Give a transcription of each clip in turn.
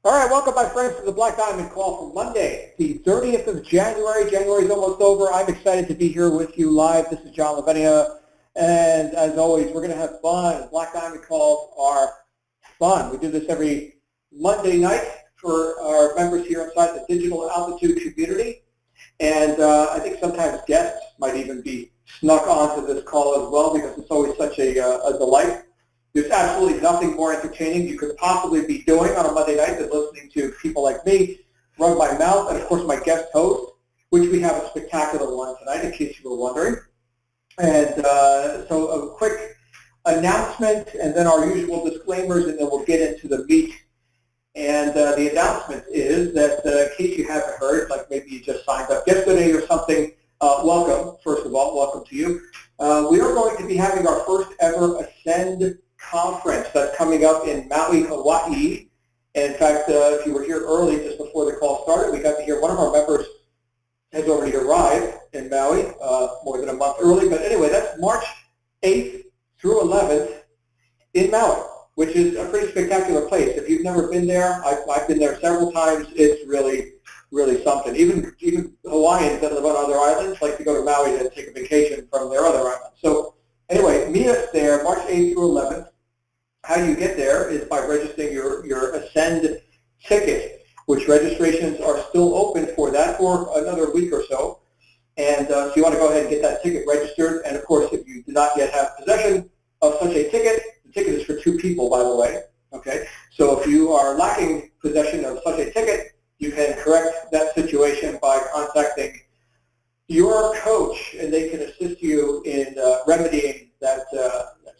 All right, welcome, my friends, to the Black Diamond Call for Monday, the 30th of January. January's almost over. I'm excited to be here with you live. This is John Lavinia, and as always, we're going to have fun. Black Diamond Calls are fun. We do this every Monday night for our members here inside the Digital Altitude community, and I think sometimes guests might even be snuck onto this call as well because it's always such a delight. There's absolutely nothing more entertaining you could possibly be doing on a Monday night than listening to people like me run my mouth, and of course my guest host, which we have a spectacular one tonight, in case you were wondering. And so a quick announcement, and then our usual disclaimers, and then we'll get into the meat. And the announcement is that, in case you haven't heard, like maybe you just signed up yesterday or something, welcome, first of all, welcome to you. We are going to be having our first ever Ascend conference that's coming up in Maui, Hawaii. And in fact, if you were here early, just before the call started, we got to hear one of our members has already arrived in Maui more than a month early. But anyway, that's March 8th through 11th in Maui, which is a pretty spectacular place. If you've never been there, I've been there several times. It's really, really something. Even Hawaiians that live on other islands like to go to Maui to take a vacation from their other islands. So anyway, meet us there March 8th through 11th. How you get there is by registering your Ascend ticket, which registrations are still open for that for another week or so. And so you want to go ahead and get that ticket registered. And of course, if you do not yet have possession of such a ticket, the ticket is for 2 people, by the way. Okay, so if you are lacking possession of such a ticket, you can correct that situation by contacting your coach, and they can assist you in remedying that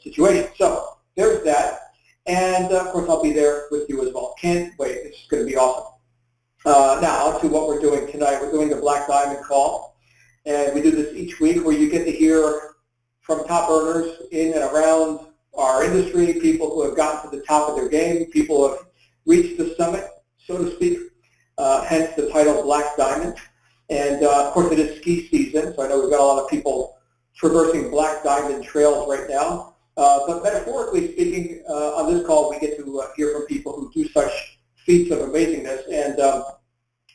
situation. So there's that, and of course I'll be there with you as well. Can't wait. It's going to be awesome. Now on to what we're doing tonight. We're doing the Black Diamond Call, and we do this each week where you get to hear from top earners in and around our industry, people who have gotten to the top of their game, people who have reached the summit, so to speak, hence the title Black Diamond. And of course it is ski season, so I know we've got a lot of people traversing Black Diamond trails right now. But metaphorically speaking, on this call we get to hear from people who do such feats of amazingness, and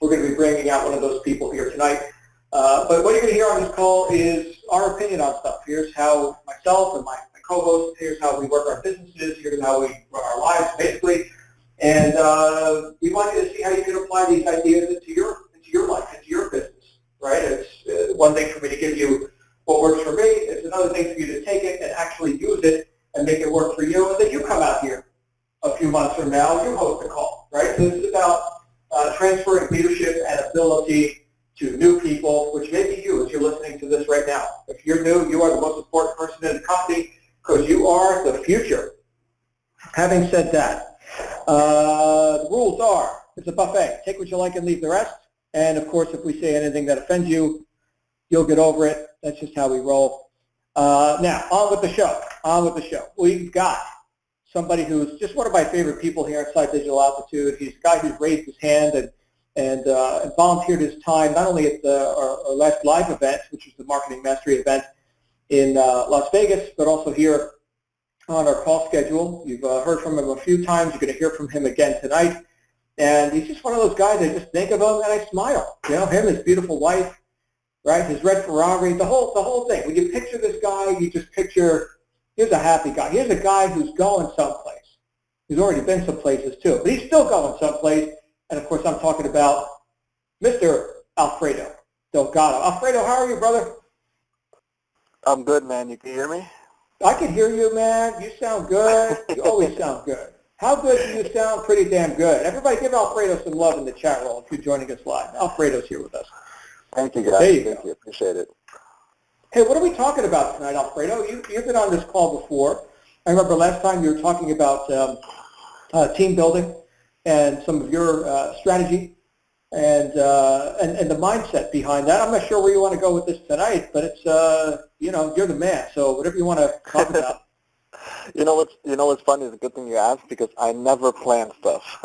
we're going to be bringing out one of those people here tonight. But what you're going to hear on this call is our opinion on stuff. Here's how myself and my co-host, here's how we work our businesses, here's how we run our lives, basically. And we want you to see how you can apply these ideas into your life, into your business, right? It's one thing for me to give you what works for me. It's another thing for you to take it and actually use it and make it work for you. And then you come out here a few months from now, you host a call, right? So this is about transferring leadership and ability to new people, which may be you as you're listening to this right now. If you're new, you are the most important person in the company because you are the future. Having said that, the rules are, it's a buffet. Take what you like and leave the rest. And of course, if we say anything that offends you, you'll get over it. That's just how we roll. Now, on with the show. On with the show. We've got somebody who's just one of my favorite people here inside Digital Altitude. He's a guy who's raised his hand and volunteered his time, not only at our last live event, which was the Marketing Mastery event in Las Vegas, but also here on our call schedule. You've heard from him a few times. You're going to hear from him again tonight. And he's just one of those guys, I just think of him and I smile. You know, him, his beautiful wife, right, his red Ferrari, the whole thing. When you picture this guy, you just picture, here's a happy guy. Here's a guy who's going someplace. He's already been some places too, but he's still going someplace. And of course, I'm talking about Mr. Alfredo Delgado. Alfredo, how are you, brother? I'm good, man. You can hear me? I can hear you, man. You sound good. You always sound good. How good do you sound? Pretty damn good. Everybody give Alfredo some love in the chat room if you're joining us live. Alfredo's here with us. Thank you, guys. There you Thank go. you. Appreciate it. Hey, what are we talking about tonight, Alfredo? You've been on this call before. I remember last time you were talking about team building and some of your strategy and the mindset behind that. I'm not sure where you want to go with this tonight, but it's you know, you're the man. So whatever you want to talk about. You know what's funny? It's a good thing you asked because I never plan stuff.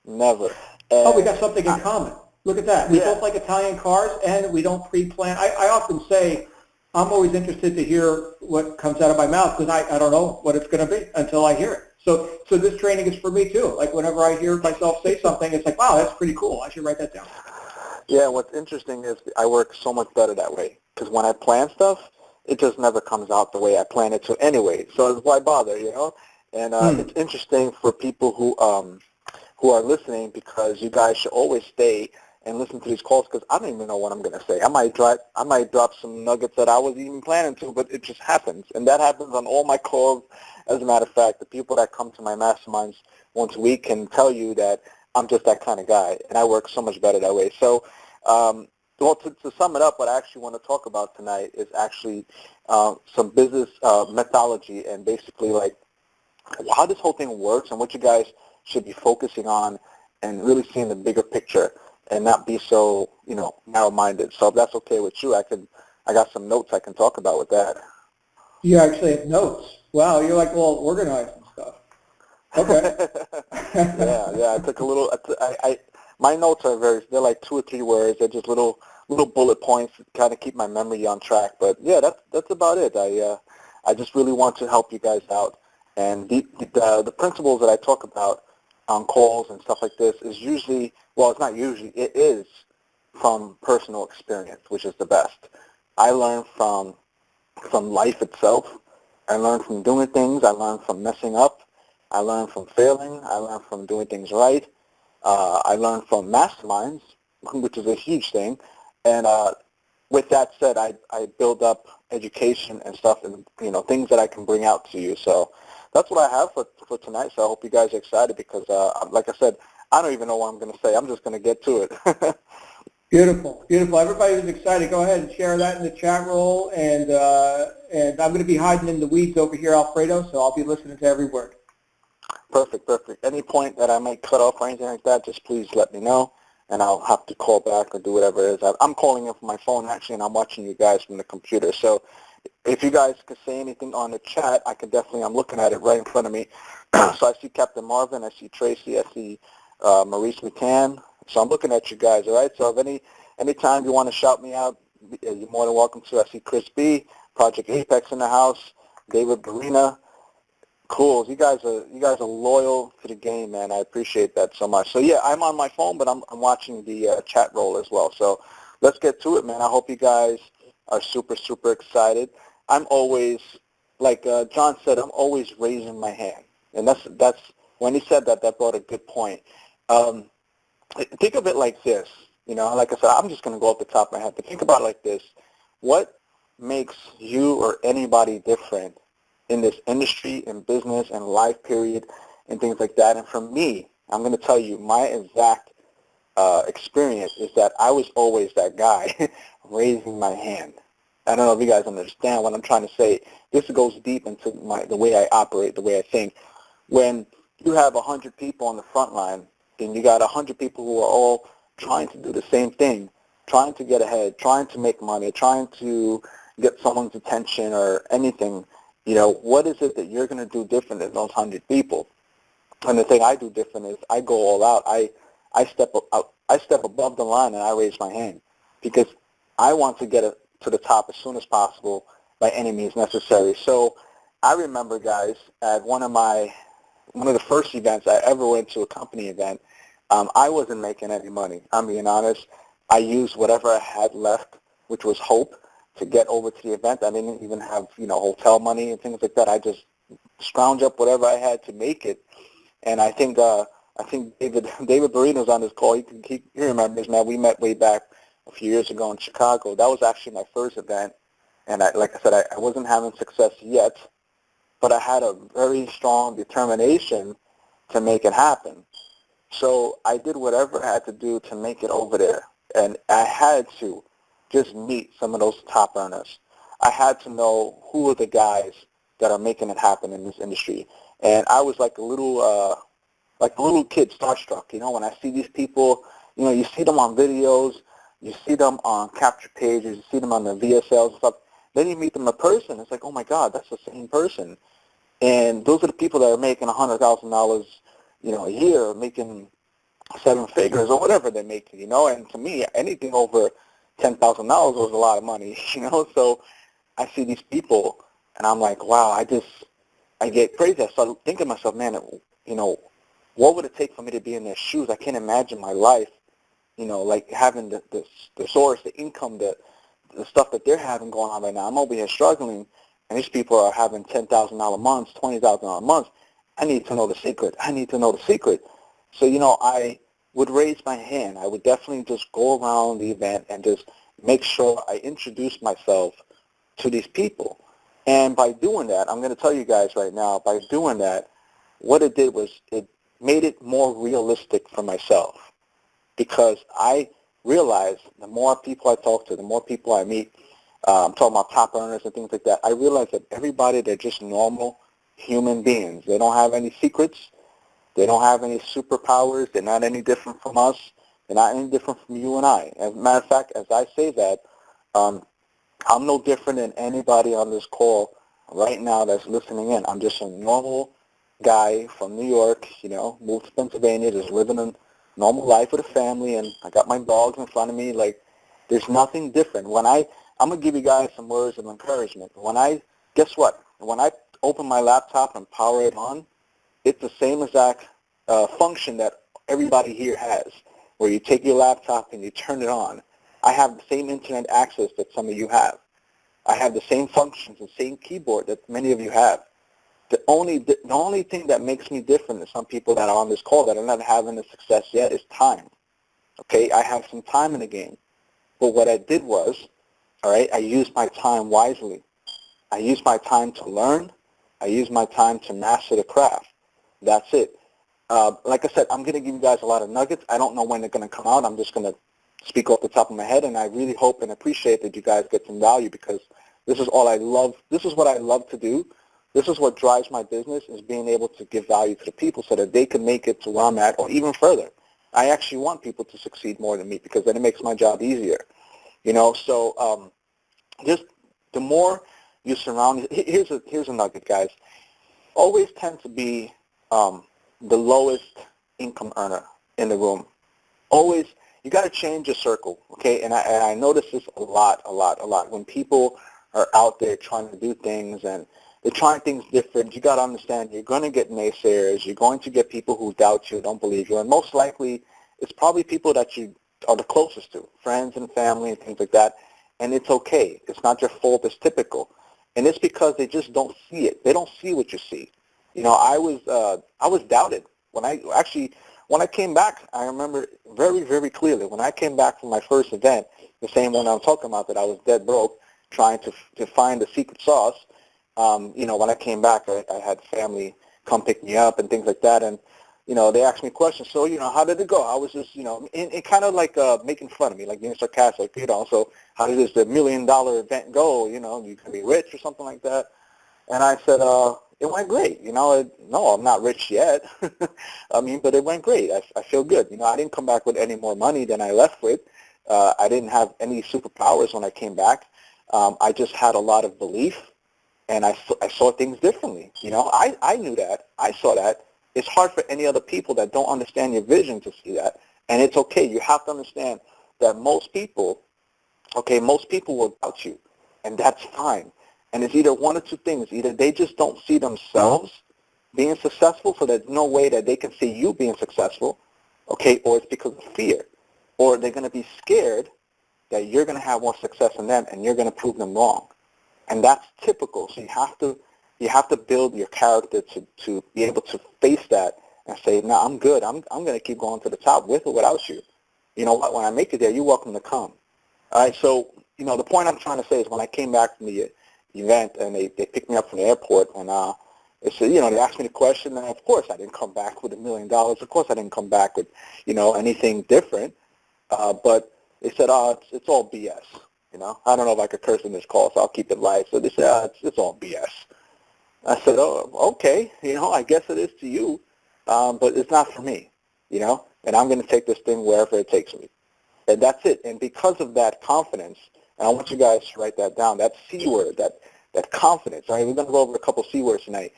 Never. Oh, we got something in common. Look at that. We Yeah. both like Italian cars, and we don't pre-plan. I often say I'm always interested to hear what comes out of my mouth because I don't know what it's going to be until I hear it. So this training is for me too. Like whenever I hear myself say something, it's like, wow, that's pretty cool. I should write that down. Yeah, what's interesting is I work so much better that way because when I plan stuff, it just never comes out the way I plan it to anyway. So why bother, you know? And it's interesting for people who are listening because you guys should always stay and listen to these calls because I don't even know what I'm going to say. I might drop some nuggets that I wasn't even planning to, but it just happens. And that happens on all my calls. As a matter of fact, the people that come to my masterminds once a week can tell you that I'm just that kind of guy, and I work so much better that way. So, well, to sum it up, what I actually want to talk about tonight is actually some business methodology and basically like how this whole thing works and what you guys should be focusing on and really seeing the bigger picture and not be so, narrow-minded. So if that's okay with you, I got some notes I can talk about with that. You actually have notes. Wow, you're like well organized and stuff. Okay. yeah. I took a little. My notes are they're like 2 or 3 words. They're just little bullet points to kind of keep my memory on track. But yeah, that's about it. I just really want to help you guys out. And the principles that I talk about on calls and stuff like this is usually, well, it's not usually, it is from personal experience, which is the best. I learn from life itself. I learn from doing things. I learn from messing up. I learn from failing. I learn from doing things right. I learn from masterminds, which is a huge thing. And with that said, I build up education and stuff and, things that I can bring out to you. So that's what I have for tonight. So I hope you guys are excited because, like I said, I don't even know what I'm going to say. I'm just going to get to it. Beautiful, beautiful. Everybody who's excited, go ahead and share that in the chat roll. And I'm going to be hiding in the weeds over here, Alfredo, so I'll be listening to every word. Perfect. Any point that I might cut off or anything like that, just please let me know, and I'll have to call back or do whatever it is. I'm calling in from my phone, actually, and I'm watching you guys from the computer. So if you guys could say anything on the chat, I'm looking at it right in front of me. So I see Captain Marvin, I see Tracy, I see Maurice McCann. So I'm looking at you guys, all right? So if any time you want to shout me out, you're more than welcome to. I see Chris B, Project Apex in the house, David Barina. Cool. You guys are loyal to the game, man. I appreciate that so much. So yeah, I'm on my phone, but I'm watching the chat roll as well. So let's get to it, man. I hope you guys are super, super excited. I'm always, like John said, I'm always raising my hand, and that's when he said that brought a good point. Think of it like this. Like I said, I'm just going to go off the top of my head, but think about it like this. What makes you or anybody different in this industry and business and life period and things like that? And for me, I'm going to tell you my exact experience is that I was always that guy raising my hand. I don't know if you guys understand what I'm trying to say. This goes deep into the way I operate, the way I think. When you have 100 people on the front line, then you got 100 people who are all trying to do the same thing, trying to get ahead, trying to make money, trying to get someone's attention or anything. What is it that you're going to do different than those 100 people? And the thing I do different is I go all out. I step above the line and I raise my hand because I want to get to the top as soon as possible by any means necessary. So I remember, guys, at one of the first events I ever went to, a company event, I wasn't making any money. I'm being honest. I used whatever I had left, which was hope, to get over to the event. I didn't even have, hotel money and things like that. I just scrounged up whatever I had to make it. And I think David Barino's on this call. He remembers, man. We met way back a few years ago in Chicago. That was actually my first event. And like I said, I wasn't having success yet, but I had a very strong determination to make it happen. So I did whatever I had to do to make it over there. And I had to just meet some of those top earners. I had to know who are the guys that are making it happen in this industry. And I was like a little kid, starstruck. When I see these people, you see them on videos, you see them on capture pages, you see them on the VSLs and stuff. Then you meet them in person. It's like, oh my God, that's the same person. And those are the people that are making $100,000, a year, making 7 figures or whatever they're making, And to me, anything over $10,000 was a lot of money, So I see these people, and I'm like, wow, I get crazy. I started thinking to myself, man, you know, what would it take for me to be in their shoes? I can't imagine my life, you know, like having the source, the income, the stuff that they're having going on right now. I'm over here struggling, and these people are having $10,000 months, $20,000 months. I need to know the secret. I need to know the secret. So, you know, I would raise my hand. I would definitely just go around the event and just make sure I introduce myself to these people. And by doing that, I'm going to tell you guys right now, by doing that, what it did was it made it more realistic for myself, because I realized the more people I talk to, the more people I meet, I'm talking about top earners and things like that, I realized that everybody, they're just normal human beings. They don't have any secrets. They don't have any superpowers. They're not any different from us. They're not any different from you and I. As a matter of fact, as I say that, I'm no different than anybody on this call right now that's listening in. I'm just a normal guy from New York, you know, moved to Pennsylvania, just living a normal life with a family, and I got my dogs in front of me. Like, there's nothing different. I'm going to give you guys some words of encouragement. Guess what? When I open my laptop and power it on, it's the same exact function that everybody here has, where you take your laptop and you turn it on. I have the same internet access that some of you have. I have the same functions, the same keyboard that many of you have. The only thing that makes me different than some people that are on this call that are not having the success yet is time. Okay, I have some time in the game. But what I did was, all right, I used my time wisely. I used my time to learn. I used my time to master the craft. That's it. Like I said, I'm going to give you guys a lot of nuggets. I don't know when they're going to come out. I'm just going to speak off the top of my head, and I really hope and appreciate that you guys get some value, because this is all I love. This is what I love to do. This is what drives my business, is being able to give value to the people so that they can make it to where I'm at or even further. I actually want people to succeed more than me, because then it makes my job easier. You know, so just the more you surround, here's a nugget, guys. Always tend to be the lowest income earner in the room. Always, you got to change your circle, okay? And I notice this a lot. When people are out there trying to do things and they're trying things different, you got to understand you're going to get naysayers. You're going to get people who doubt you, don't believe you, and most likely it's probably people that you are the closest to, friends and family and things like that. And it's okay. It's not your fault. It's typical, and it's because they just don't see it. They don't see what you see. You know, I was doubted when I came back. I remember very, very clearly when I came back from my first event, the same one I'm talking about, that I was dead broke trying to find the secret sauce. You know, when I came back, I had family come pick me up and things like that, and you know, they asked me questions. So, you know, how did it go? I was just, you know, it kind of like making fun of me, like being sarcastic, you know. So, how did this $1 million event go? You know, you can be rich or something like that. And I said, it went great. You know, no, I'm not rich yet. I mean, but it went great. I feel good. You know, I didn't come back with any more money than I left with. I didn't have any superpowers when I came back. I just had a lot of belief, and I saw things differently. You know, I knew that. I saw that. It's hard for any other people that don't understand your vision to see that. And it's okay. You have to understand that most people will doubt you, and that's fine. And it's either one or two things. Either they just don't see themselves being successful, so there's no way that they can see you being successful, okay, or it's because of fear. Or they're going to be scared that you're going to have more success than them and you're going to prove them wrong. And that's typical. So you have to build your character to be able to face that and say, no, I'm good. I'm going to keep going to the top with or without you. You know what? When I make it there, you're welcome to come. All right, so, you know, the point I'm trying to say is when I came back from the event and they picked me up from the airport and they said, you know, they asked me the question, and of course I didn't come back with $1 million. Of course I didn't come back with, you know, anything different. But they said, it's all BS. You know, I don't know if I could curse in this call, so I'll keep it light. So they said, it's all BS. I said, oh, okay, you know, I guess it is to you, but it's not for me, you know, and I'm going to take this thing wherever it takes me. And that's it. And because of that confidence, and I want you guys to write that down, that C word, that confidence, all right, we're going to go over a couple C words tonight.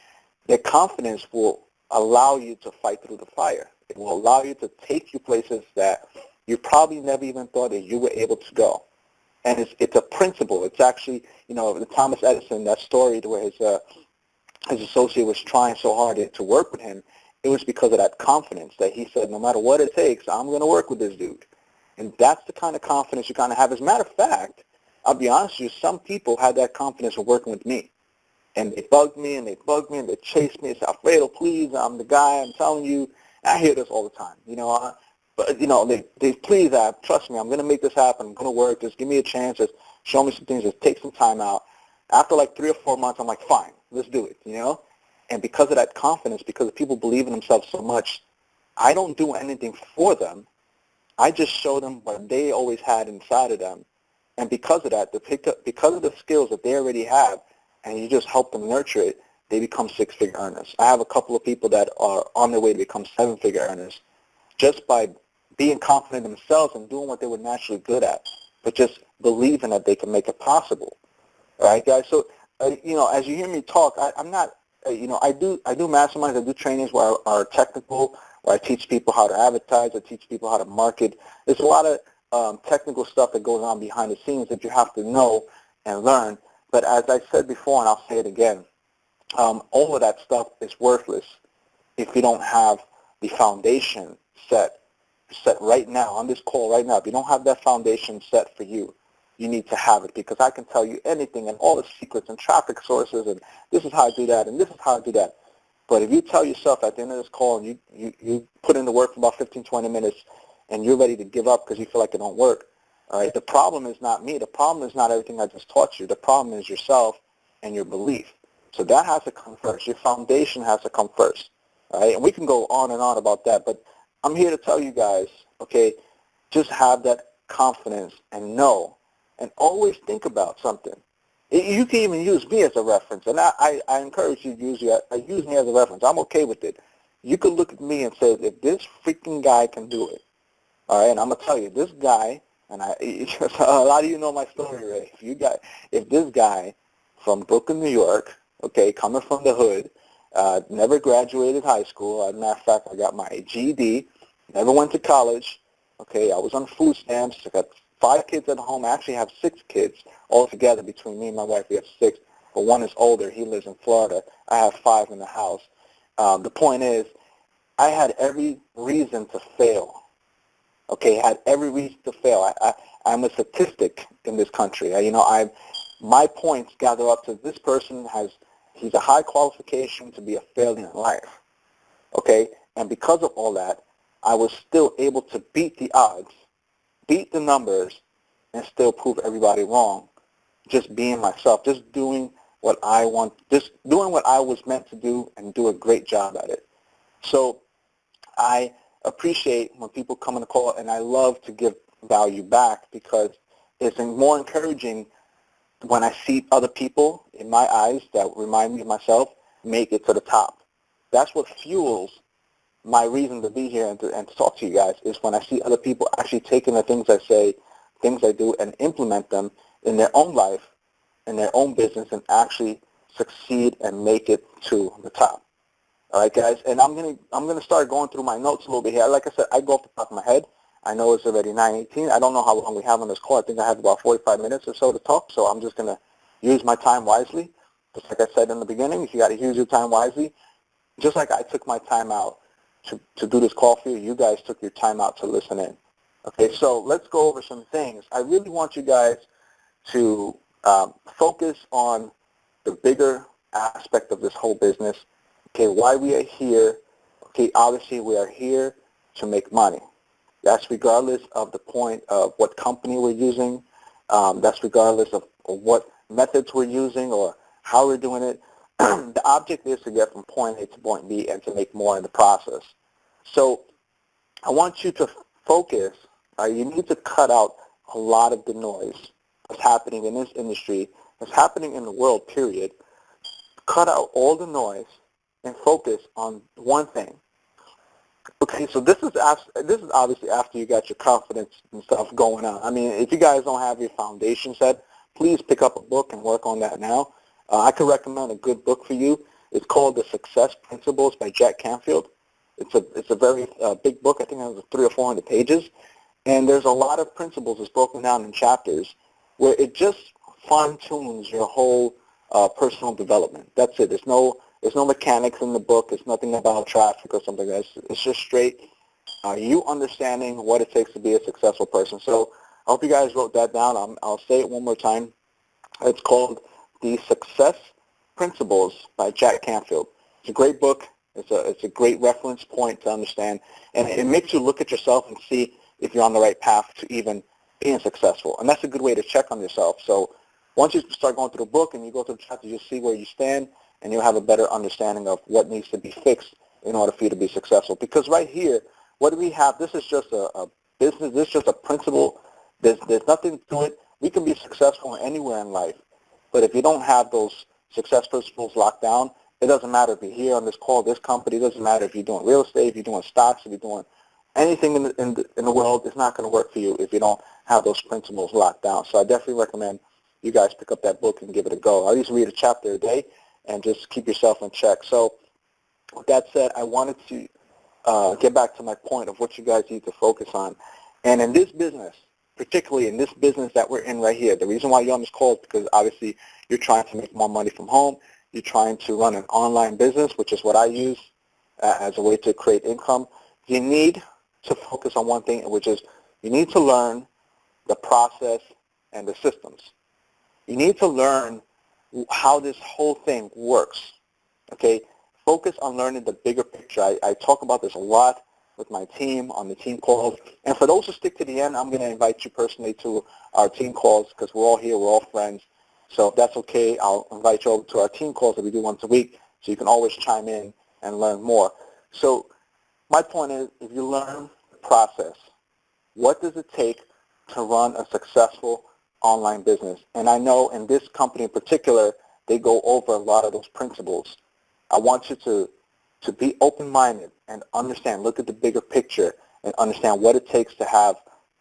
That confidence will allow you to fight through the fire. It will allow you to take you places that you probably never even thought that you were able to go. And it's a principle. It's actually, you know, the Thomas Edison, that story where his associate was trying so hard to work with him, it was because of that confidence that he said, no matter what it takes, I'm going to work with this dude. And that's the kind of confidence you kind of have. As a matter of fact, I'll be honest with you, some people had that confidence of working with me. And they bugged me, and they bugged me, and they chased me. They said, Alfredo, please, I'm the guy, I'm telling you. I hear this all the time. But, they please, trust me, I'm going to make this happen. I'm going to work. Just give me a chance. Just show me some things. Just take some time out. After like 3 or 4 months, I'm like, fine, let's do it, And because of that confidence, because people believe in themselves so much, I don't do anything for them. I just show them what they always had inside of them. And because of that, because of the skills that they already have, and you just help them nurture it, they become 6-figure earners. I have a couple of people that are on their way to become 7-figure earners just by being confident in themselves and doing what they were naturally good at, but just believing that they can make it possible. All right, guys? So, as you hear me talk, I'm not, I do masterminds, I do trainings where are technical, where I teach people how to advertise, I teach people how to market. There's a lot of technical stuff that goes on behind the scenes that you have to know and learn. But as I said before, and I'll say it again, all of that stuff is worthless if you don't have the foundation set right now, on this call right now. If you don't have that foundation set for you, you need to have it, because I can tell you anything and all the secrets and traffic sources and this is how I do that and this is how I do that. But if you tell yourself at the end of this call and you put in the work for about 15, 20 minutes and you're ready to give up because you feel like it don't work, all right, the problem is not me. The problem is not everything I just taught you. The problem is yourself and your belief. So that has to come first. Your foundation has to come first, all right? And we can go on and on about that, but I'm here to tell you guys, okay, just have that confidence and know, and always think about something. You can even use me as a reference, and I encourage you to use me as a reference. I'm okay with it. You could look at me and say, if this freaking guy can do it, all right, and I'm going to tell you, this guy, and a lot of you know my story, right? If this guy from Brooklyn, New York, okay, coming from the hood, never graduated high school. As a matter of fact, I got my GED, never went to college, okay, I was on food stamps, I got 5 kids at home. I actually have 6 kids altogether between me and my wife. We have 6, but one is older. He lives in Florida. I have 5 in the house. The point is, I had every reason to fail. Okay, I had every reason to fail. I'm a statistic in this country. My points gather up to this person he's a high qualification to be a failure in life. Okay, and because of all that, I was still able to beat the odds, beat the numbers, and still prove everybody wrong. Just being myself, just doing what I want, just doing what I was meant to do and do a great job at it. So I appreciate when people come on the call, and I love to give value back because it's more encouraging when I see other people in my eyes that remind me of myself make it to the top. That's what fuels my reason to be here and to talk to you guys, is when I see other people actually taking the things I say, things I do, and implement them in their own life, in their own business, and actually succeed and make it to the top. All right, guys, and I'm gonna start going through my notes a little bit here. Like I said, I go off the top of my head. I know it's already 9:18. I don't know how long we have on this call. I think I have about 45 minutes or so to talk, so I'm just gonna use my time wisely. Just like I said in the beginning, you got to use your time wisely. Just like I took my time out to do this call for you, you guys took your time out to listen in. Okay, so let's go over some things. I really want you guys to focus on the bigger aspect of this whole business. Okay, why we are here. Okay, obviously we are here to make money. That's regardless of the point of what company we're using. That's regardless of what methods we're using or how we're doing it. The object is to get from point A to point B and to make more in the process. So I want you to focus. You need to cut out a lot of the noise that's happening in this industry, that's happening in the world, period. Cut out all the noise and focus on one thing. Okay, so this is obviously after you got your confidence and stuff going on. I mean, if you guys don't have your foundation set, please pick up a book and work on that now. I could recommend a good book for you. It's called The Success Principles by Jack Canfield. It's a very big book. I think it has 300 or 400 pages. And there's a lot of principles that's broken down in chapters where it just fine-tunes your whole personal development. That's it. There's no There's no mechanics in the book. It's nothing about traffic or something like that. It's just straight you understanding what it takes to be a successful person. So I hope you guys wrote that down. I'll say it one more time. It's called The Success Principles by Jack Canfield. It's a great book. It's a great reference point to understand, and it makes you look at yourself and see if you're on the right path to even being successful. And that's a good way to check on yourself. So once you start going through the book and you go through the chapters, you'll see where you stand, and you'll have a better understanding of what needs to be fixed in order for you to be successful. Because right here, what do we have? This is just a business. This is just a principle. There's nothing to it. We can be successful anywhere in life, but if you don't have those success principles locked down, it doesn't matter if you're here on this call, this company. It doesn't matter if you're doing real estate, if you're doing stocks, if you're doing anything in the world. It's not going to work for you if you don't have those principles locked down. So I definitely recommend you guys pick up that book and give it a go. I used to read a chapter a day and just keep yourself in check. So with that said, I wanted to get back to my point of what you guys need to focus on. And in this business, particularly in this business that we're in right here, the reason why you're on this call is because obviously you're trying to make more money from home. You're trying to run an online business, which is what I use as a way to create income. You need to focus on one thing, which is you need to learn the process and the systems. You need to learn how this whole thing works, okay? Focus on learning the bigger picture. I talk about this a lot with my team on the team calls. And for those who stick to the end, I'm going to invite you personally to our team calls because we're all here, we're all friends. So if that's okay, I'll invite you over to our team calls that we do once a week so you can always chime in and learn more. So my point is, if you learn the process, what does it take to run a successful online business? And I know in this company in particular, they go over a lot of those principles. I want you to be open-minded and understand, look at the bigger picture and understand what it takes to have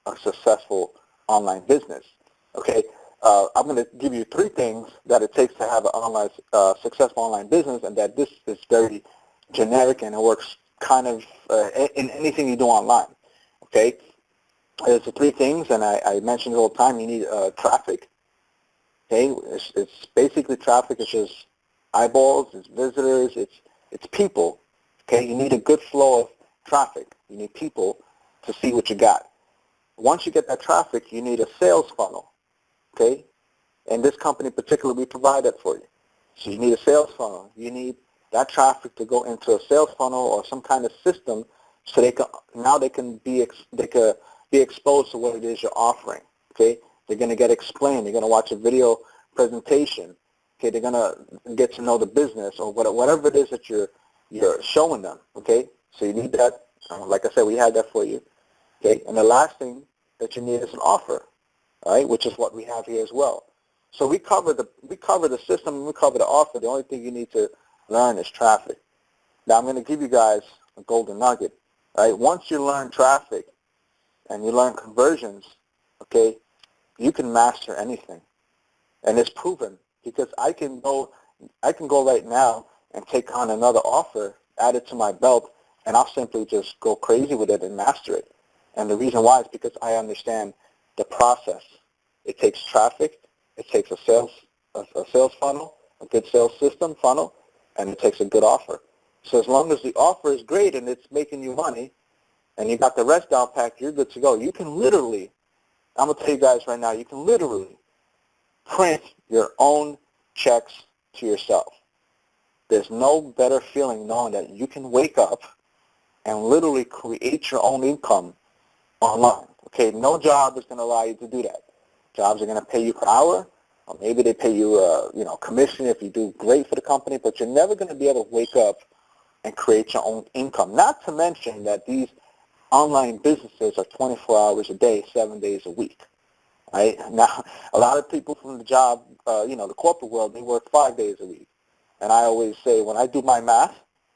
a successful online business. Okay, I'm going to give you 3 things that it takes to have an successful online business, and that this is very generic and it works kind of in anything you do online. Okay, there's the 3 things, and I mention it all the time. You need traffic. Okay, it's basically traffic. It's just eyeballs, it's visitors, it's people. Okay, you need a good flow of traffic. You need people to see what you got. Once you get that traffic, you need a sales funnel. Okay, and this company in particular, we provide that for you. So you need a sales funnel. You need that traffic to go into a sales funnel or some kind of system, so they can be exposed to what it is you're offering. Okay, they're going to get explained. They're going to watch a video presentation. Okay, they're going to get to know the business or whatever it is that you're showing them. Okay, so you need that. Like I said, we have that for you. Okay, and the last thing that you need is an offer. All right, which is what we have here as well. So we cover the system and we cover the offer. The only thing you need to learn is traffic. Now I'm going to give you guys a golden nugget. All right, once you learn traffic and you learn conversions, okay, you can master anything, and it's proven because I can go right now and take on another offer, add it to my belt, and I'll simply just go crazy with it and master it. And the reason why is because I understand the process. It takes traffic, it takes a sales funnel, a good sales system funnel, and it takes a good offer. So as long as the offer is great and it's making you money, and you got the rest down packed, you're good to go. You can literally, I'm going to tell you guys right now, you can literally print your own checks to yourself. There's no better feeling knowing that you can wake up and literally create your own income online. Okay, no job is going to allow you to do that. Jobs are going to pay you per hour, or maybe they pay you, commission if you do great for the company, but you're never going to be able to wake up and create your own income. Not to mention that these online businesses are 24 hours a day, 7 days a week. Right? Now, a lot of people from the job, the corporate world, they work 5 days a week. And I always say, when I do my math,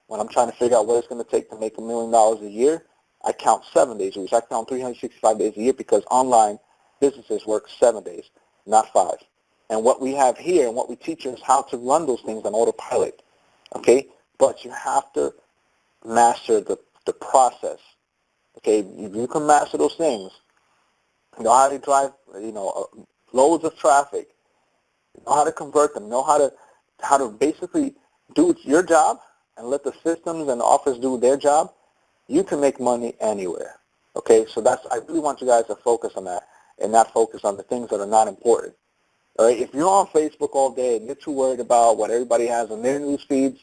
when I'm trying to figure out what it's going to take to make $1 million a year, I count 7 days a week. I count 365 days a year because online businesses work 7 days, not 5. And what we have here and what we teach you is how to run those things on autopilot. Okay? But you have to master the process. Okay? If you can master those things, know how to drive, loads of traffic, know how to convert them, know how to basically do your job and let the systems and the office do their job, you can make money anywhere. Okay, so I really want you guys to focus on that and not focus on the things that are not important. All right, if you're on Facebook all day and you're too worried about what everybody has on their news feeds,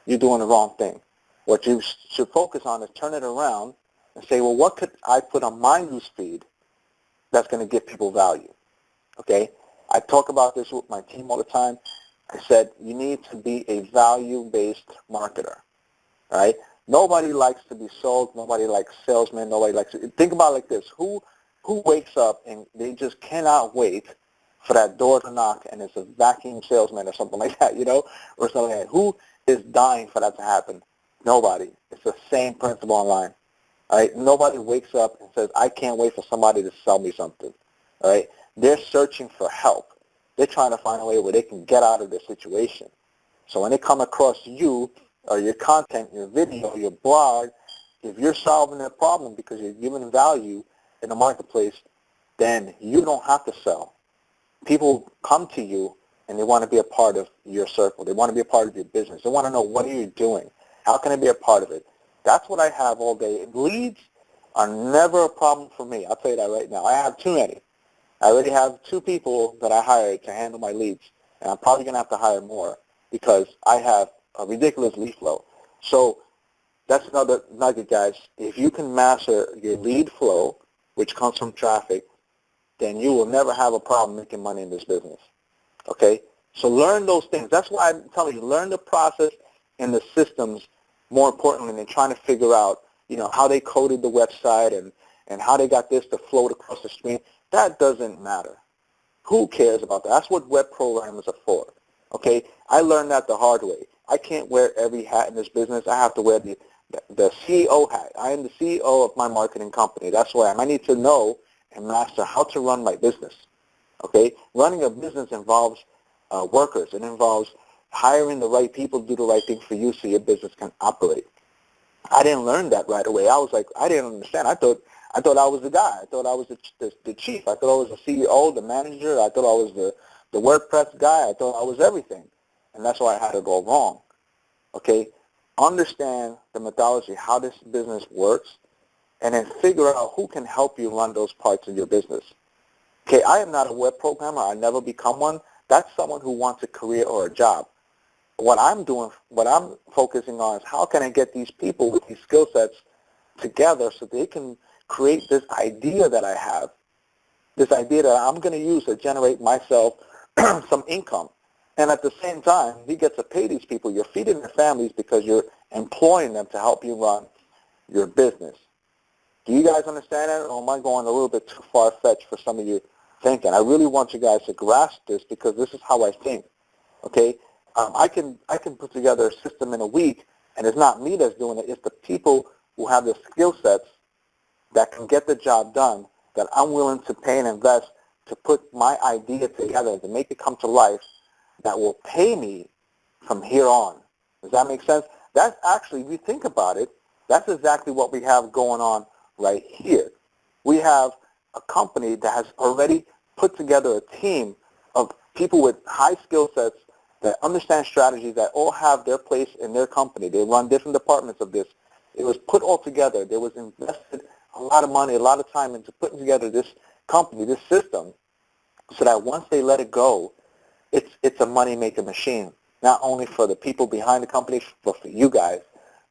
you're doing the wrong thing. What you should focus on is turn it around and say, well, what could I put on my news feed that's going to give people value? Okay, I talk about this with my team all the time. I said you need to be a value-based marketer, right? Nobody likes to be sold. Nobody likes salesmen. Nobody likes to think about it like this: who wakes up and they just cannot wait for that door to knock and it's a vacuum salesman or something like that, or something like that. Who is dying for that to happen? Nobody. It's the same principle online. All right? Nobody wakes up and says, I can't wait for somebody to sell me something. All right? They're searching for help. They're trying to find a way where they can get out of their situation. So when they come across you or your content, your video, your blog, if you're solving their problem because you're giving value in the marketplace, then you don't have to sell. People come to you and they want to be a part of your circle. They want to be a part of your business. They want to know, what are you doing? How can I be a part of it? That's what I have all day. Leads are never a problem for me. I'll tell you that right now. I have too many. I already have 2 people that I hired to handle my leads, and I'm probably going to have to hire more because I have a ridiculous lead flow. So that's another nugget, guys. If you can master your lead flow, which comes from traffic, then you will never have a problem making money in this business. Okay? So learn those things. That's why I'm telling you, learn the process and the systems more importantly than trying to figure out, how they coded the website and how they got this to float across the screen. That doesn't matter. Who cares about that? That's what web programmers are for. Okay? I learned that the hard way. I can't wear every hat in this business. I have to wear the CEO hat. I am the CEO of my marketing company. That's why I need to know and master how to run my business. Okay? Running a business involves workers. It involves hiring the right people to do the right thing for you so your business can operate. I didn't learn that right away. I was like, I didn't understand. I thought I was the guy. I thought I was the chief. I thought I was the CEO, the manager. I thought I was the WordPress guy. I thought I was everything. And that's why I had it all wrong. Okay? Understand the methodology, how this business works, and then figure out who can help you run those parts of your business. Okay, I am not a web programmer. I never become one. That's someone who wants a career or a job. What I'm focusing on is how can I get these people with these skill sets together so they can create this idea that I have, this idea that I'm going to use to generate myself some income. And at the same time, you get to pay these people. You're feeding their families because you're employing them to help you run your business. Do you guys understand that, or am I going a little bit too far-fetched for some of you thinking? I really want you guys to grasp this because this is how I think. Okay, I can put together a system in a week, and it's not me that's doing it. It's the people who have the skill sets that can get the job done that I'm willing to pay and invest to put my idea together to make it come to life that will pay me from here on. Does that make sense? That's actually, if you think about it, that's exactly what we have going on right here. We have a company that has already put together a team of people with high skill sets that understand strategies, that all have their place in their company. They run different departments of this. It was put all together. There was invested a lot of money, a lot of time into putting together this company, this system, so that once they let it go, it's a money-making machine, not only for the people behind the company, but for you guys,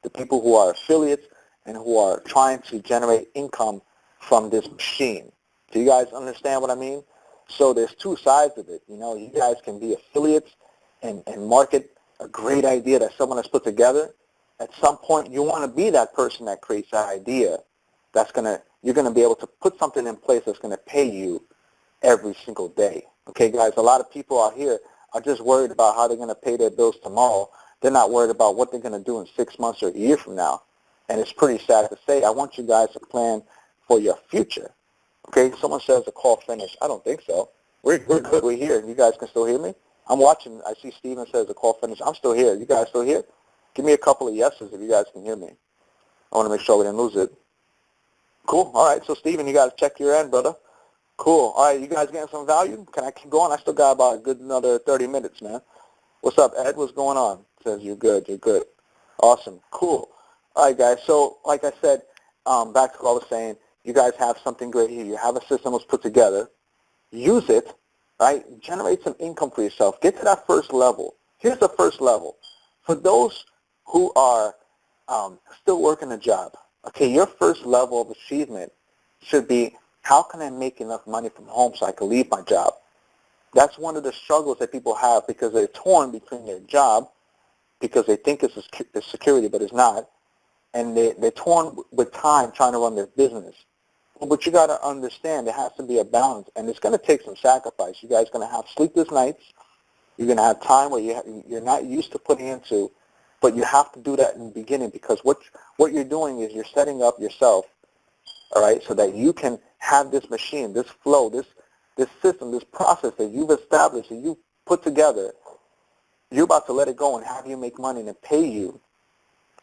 the people who are affiliates and who are trying to generate income from this machine. Do you guys understand what I mean? So there's 2 sides of it. You guys can be affiliates and market a great idea that someone has put together. At some point, you want to be that person that creates that idea. You're going to be able to put something in place that's going to pay you every single day. Okay, guys, a lot of people out here are just worried about how they're going to pay their bills tomorrow. They're not worried about what they're going to do in 6 months or a year from now. And it's pretty sad to say. I want you guys to plan for your future. Okay, someone says the call finished. I don't think so. We're good. We're here. You guys can still hear me? I'm watching. I see Steven says the call finished. I'm still here. You guys still here? Give me a couple of yeses if you guys can hear me. I want to make sure we didn't lose it. Cool. All right. So, Steven, you got to check your end, brother. Cool. All right. You guys getting some value? Can I keep going? I still got about a good another 30 minutes, man. What's up, Ed? What's going on? Says you're good. You're good. Awesome. Cool. All right, guys. So, like I said, back to what I was saying, you guys have something great here. You have a system that's put together. Use it, right? Generate some income for yourself. Get to that first level. Here's the first level. For those who are still working a job, okay, your first level of achievement should be, how can I make enough money from home so I can leave my job? That's one of the struggles that people have because they're torn between their job, because they think it's security, but it's not, and they're torn with time trying to run their business. But you got to understand there has to be a balance, and it's going to take some sacrifice. You guys are going to have sleepless nights. You're going to have time where you're not used to putting into, but you have to do that in the beginning, because what you're doing is you're setting up yourself, all right, so that you can have this machine, this flow, this system, this process that you've established and you've put together. You're about to let it go and have you make money and pay you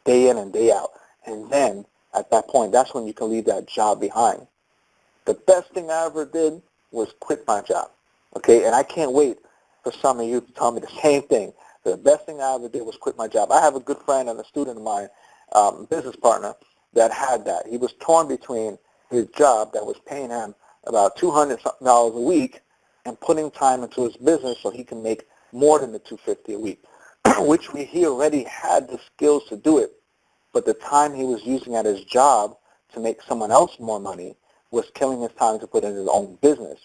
day in and day out. And then at that point, that's when you can leave that job behind. The best thing I ever did was quit my job, okay? And I can't wait for some of you to tell me the same thing. The best thing I ever did was quit my job. I have a good friend and a student of mine, business partner, that had that. He was torn between his job that was paying him about $200 a week and putting time into his business so he can make more than the $250 a week, which he already had the skills to do it. But the time he was using at his job to make someone else more money was killing his time to put in his own business.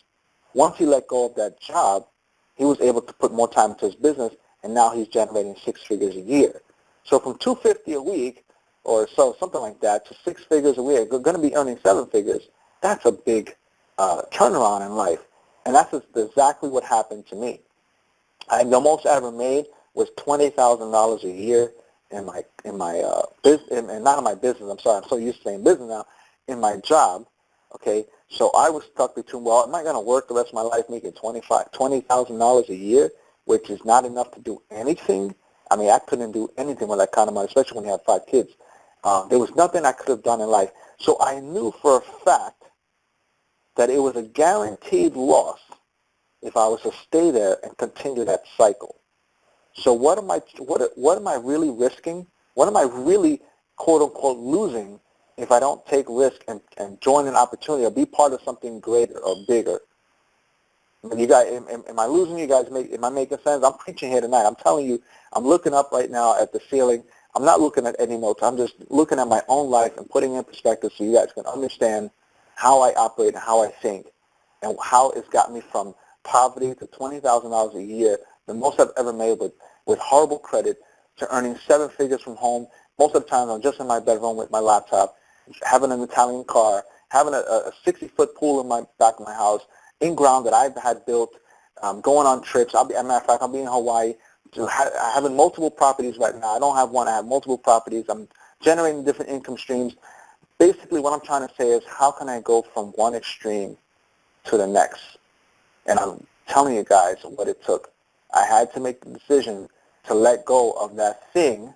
Once he let go of that job, he was able to put more time into his business, and now he's generating 6 figures a year. So from $250 a week or so, something like that, to 6 figures a week, you're going to be earning 7 figures. That's a big turnaround in life, and that's exactly what happened to me. The most I ever made was $20,000 a year in my business, and not in my business. I'm sorry, I'm so used to saying business now. In my job, okay. So I was stuck between, well, am I going to work the rest of my life making $20,000 a year, which is not enough to do anything? I mean, I couldn't do anything with that kind of money, especially when you have 5 kids. There was nothing I could have done in life. So I knew for a fact that it was a guaranteed loss if I was to stay there and continue that cycle. So what am I really risking? What am I really, quote unquote, losing if I don't take risk and join an opportunity or be part of something greater or bigger? You guys, am I losing you guys? Am I making sense? I'm preaching here tonight. I'm telling you, I'm looking up right now at the ceiling. I'm not looking at any notes. I'm just looking at my own life and putting it in perspective so you guys can understand how I operate and how I think and how it's got me from poverty to $20,000 a year, the most I've ever made with horrible credit, to earning 7 figures from home. Most of the time I'm just in my bedroom with my laptop, having an Italian car, having a 60-foot pool in my back of my house, in-ground that I've had built, going on trips. As a matter of fact, I'll be in Hawaii, having multiple properties right now. I don't have one. I have multiple properties. I'm generating different income streams. Basically, what I'm trying to say is, how can I go from one extreme to the next? And I'm telling you guys what it took. I had to make the decision to let go of that thing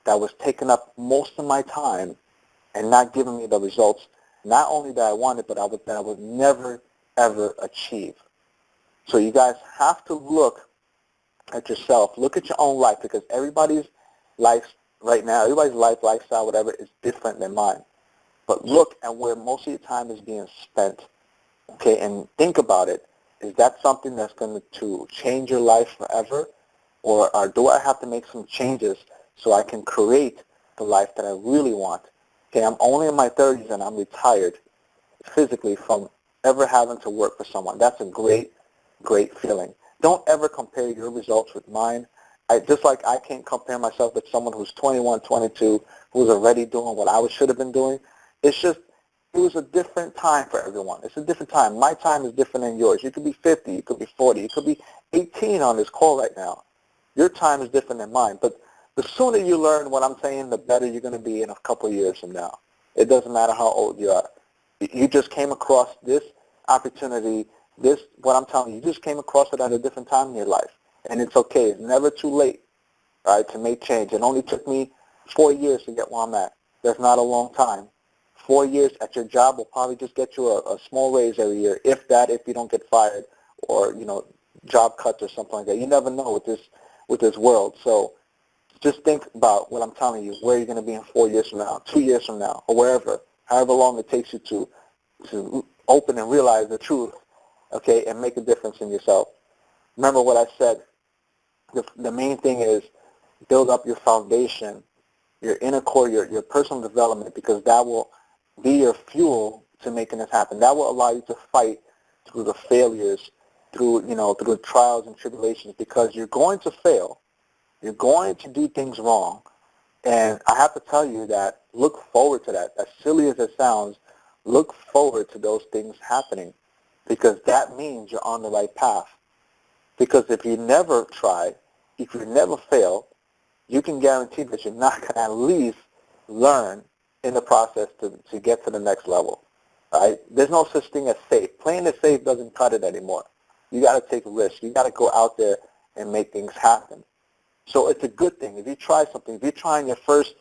that was taking up most of my time and not giving me the results, not only that I wanted, but that I would never, ever achieve. So you guys have to look at yourself, look at your own life, because everybody's life right now, everybody's life, lifestyle, whatever, is different than mine. But look at where most of your time is being spent, okay, and think about it. Is that something that's going to change your life forever? Or do I have to make some changes so I can create the life that I really want? Okay, I'm only in my 30s and I'm retired physically from ever having to work for someone. That's a great, great feeling. Don't ever compare your results with mine. Just like I can't compare myself with someone who's 21, 22, who's already doing what I should have been doing. It's just, it was a different time for everyone. It's a different time. My time is different than yours. You could be 50, you could be 40, you could be 18 on this call right now. Your time is different than mine. But the sooner you learn what I'm saying, the better you're going to be in a couple of years from now. It doesn't matter how old you are. You just came across this opportunity, what I'm telling you, you just came across it at a different time in your life. And it's okay. It's never too late, right, to make change. It only took me 4 years to get where I'm at. That's not a long time. 4 years at your job will probably just get you a small raise every year, if you don't get fired or, job cuts or something like that. You never know with this world. So Just think about what I'm telling you, where you're going to be in 4 years from now, 2 years from now, or wherever, however long it takes you to open and realize the truth, okay, and make a difference in yourself. Remember what I said. The main thing is build up your foundation, your inner core, your personal development, because that will be your fuel to making this happen. That will allow you to fight through the failures, through the trials and tribulations, because you're going to fail. You're going to do things wrong. And I have to tell you that look forward to that. As silly as it sounds, look forward to those things happening, because that means you're on the right path. Because if you never try, if you never fail, you can guarantee that you're not going to at least learn in the process to get to the next level. Right? There's no such thing as safe. Playing it safe doesn't cut it anymore. You got to take risks. You got to go out there and make things happen. So it's a good thing. If you try something, if you're trying your first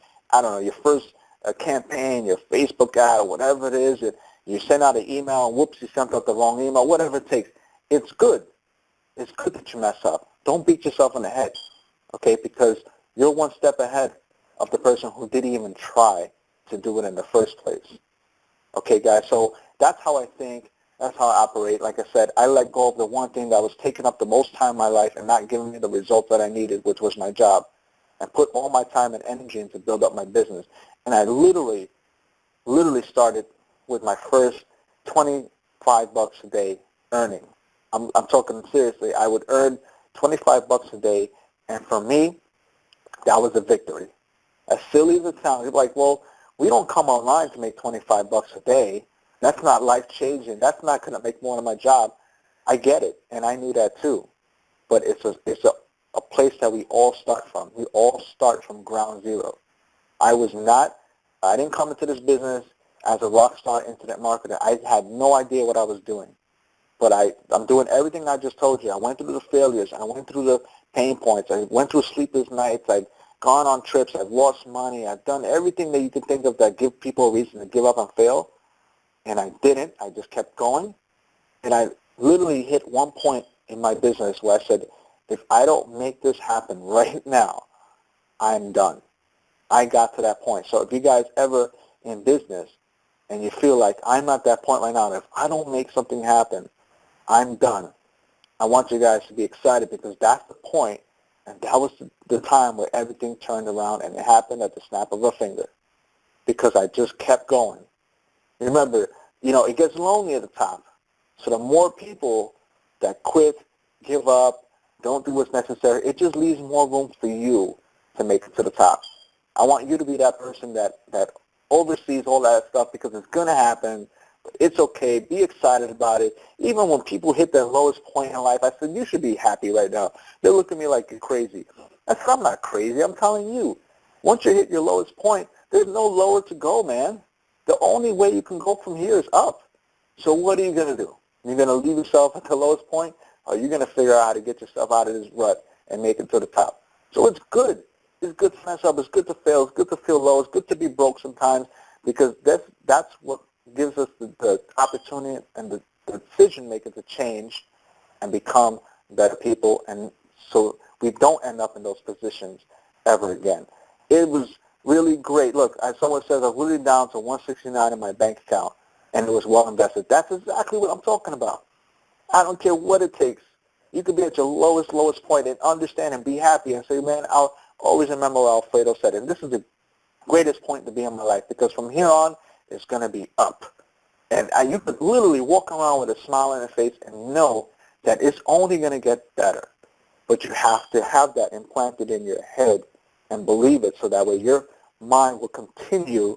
campaign, your Facebook ad, or whatever it is, and you send out an email, and whoops, you sent out the wrong email, whatever it takes, it's good. It's good that you mess up. Don't beat yourself in the head, okay, because you're one step ahead of the person who didn't even try to do it in the first place. Okay, guys, so that's how I think. That's how I operate. Like I said, I let go of the one thing that was taking up the most time in my life and not giving me the results that I needed, which was my job, and put all my time and energy into build up my business. And I literally started with my first $25 a day earning. I'm talking seriously. I would earn $25 a day, and for me, that was a victory. As silly as it sounds, you're like, well, we don't come online to make $25 a day. That's not life-changing. That's not going to make more than my job. I get it, and I knew that too. But it's a place that we all start from. We all start from ground zero. I didn't come into this business as a rock star internet marketer. I had no idea what I was doing. But I'm doing everything I just told you. I went through the failures. I went through the pain points. I went through sleepless nights. I've gone on trips. I've lost money. I've done everything that you can think of that give people a reason to give up and fail. And I didn't. I just kept going. And I literally hit one point in my business where I said, if I don't make this happen right now, I'm done. I got to that point. So if you guys ever in business and you feel like I'm at that point right now, and if I don't make something happen, I'm done, I want you guys to be excited, because that's the point, and that was the time where everything turned around, and it happened at the snap of a finger, because I just kept going. Remember, it gets lonely at the top. So the more people that quit, give up, don't do what's necessary, it just leaves more room for you to make it to the top. I want you to be that person that oversees all that stuff, because it's going to happen. It's okay. Be excited about it. Even when people hit their lowest point in life, I said, you should be happy right now. They look at me like you're crazy. I said, I'm not crazy. I'm telling you. Once you hit your lowest point, there's no lower to go, man. The only way you can go from here is up. So what are you going to do? You're going to leave yourself at the lowest point, or are you going to figure out how to get yourself out of this rut and make it to the top? So it's good. It's good to mess up. It's good to fail. It's good to feel low. It's good to be broke sometimes, because that's what gives us the opportunity and the decision-making to change and become better people, and so we don't end up in those positions ever again. It was really great. Look, as someone says, I was really down to $169 in my bank account, and it was well invested. That's exactly what I'm talking about. I don't care what it takes. You could be at your lowest point and understand and be happy and say, man, I'll always remember what Alfredo said, and this is the greatest point to be in my life, because from here on, it's going to be up. And you could literally walk around with a smile on your face and know that it's only going to get better. But you have to have that implanted in your head and believe it, so that way your mind will continue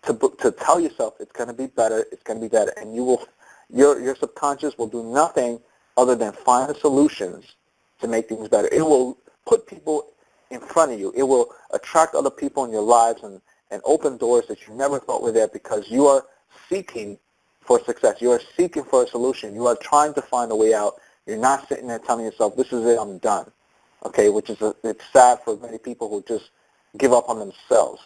to tell yourself it's going to be better, it's going to be better. And your subconscious will do nothing other than find the solutions to make things better. It will put people in front of you. It will attract other people in your lives and open doors that you never thought were there, because you are seeking for success. You are seeking for a solution. You are trying to find a way out. You're not sitting there telling yourself, this is it, I'm done. Okay, it's sad for many people who just give up on themselves.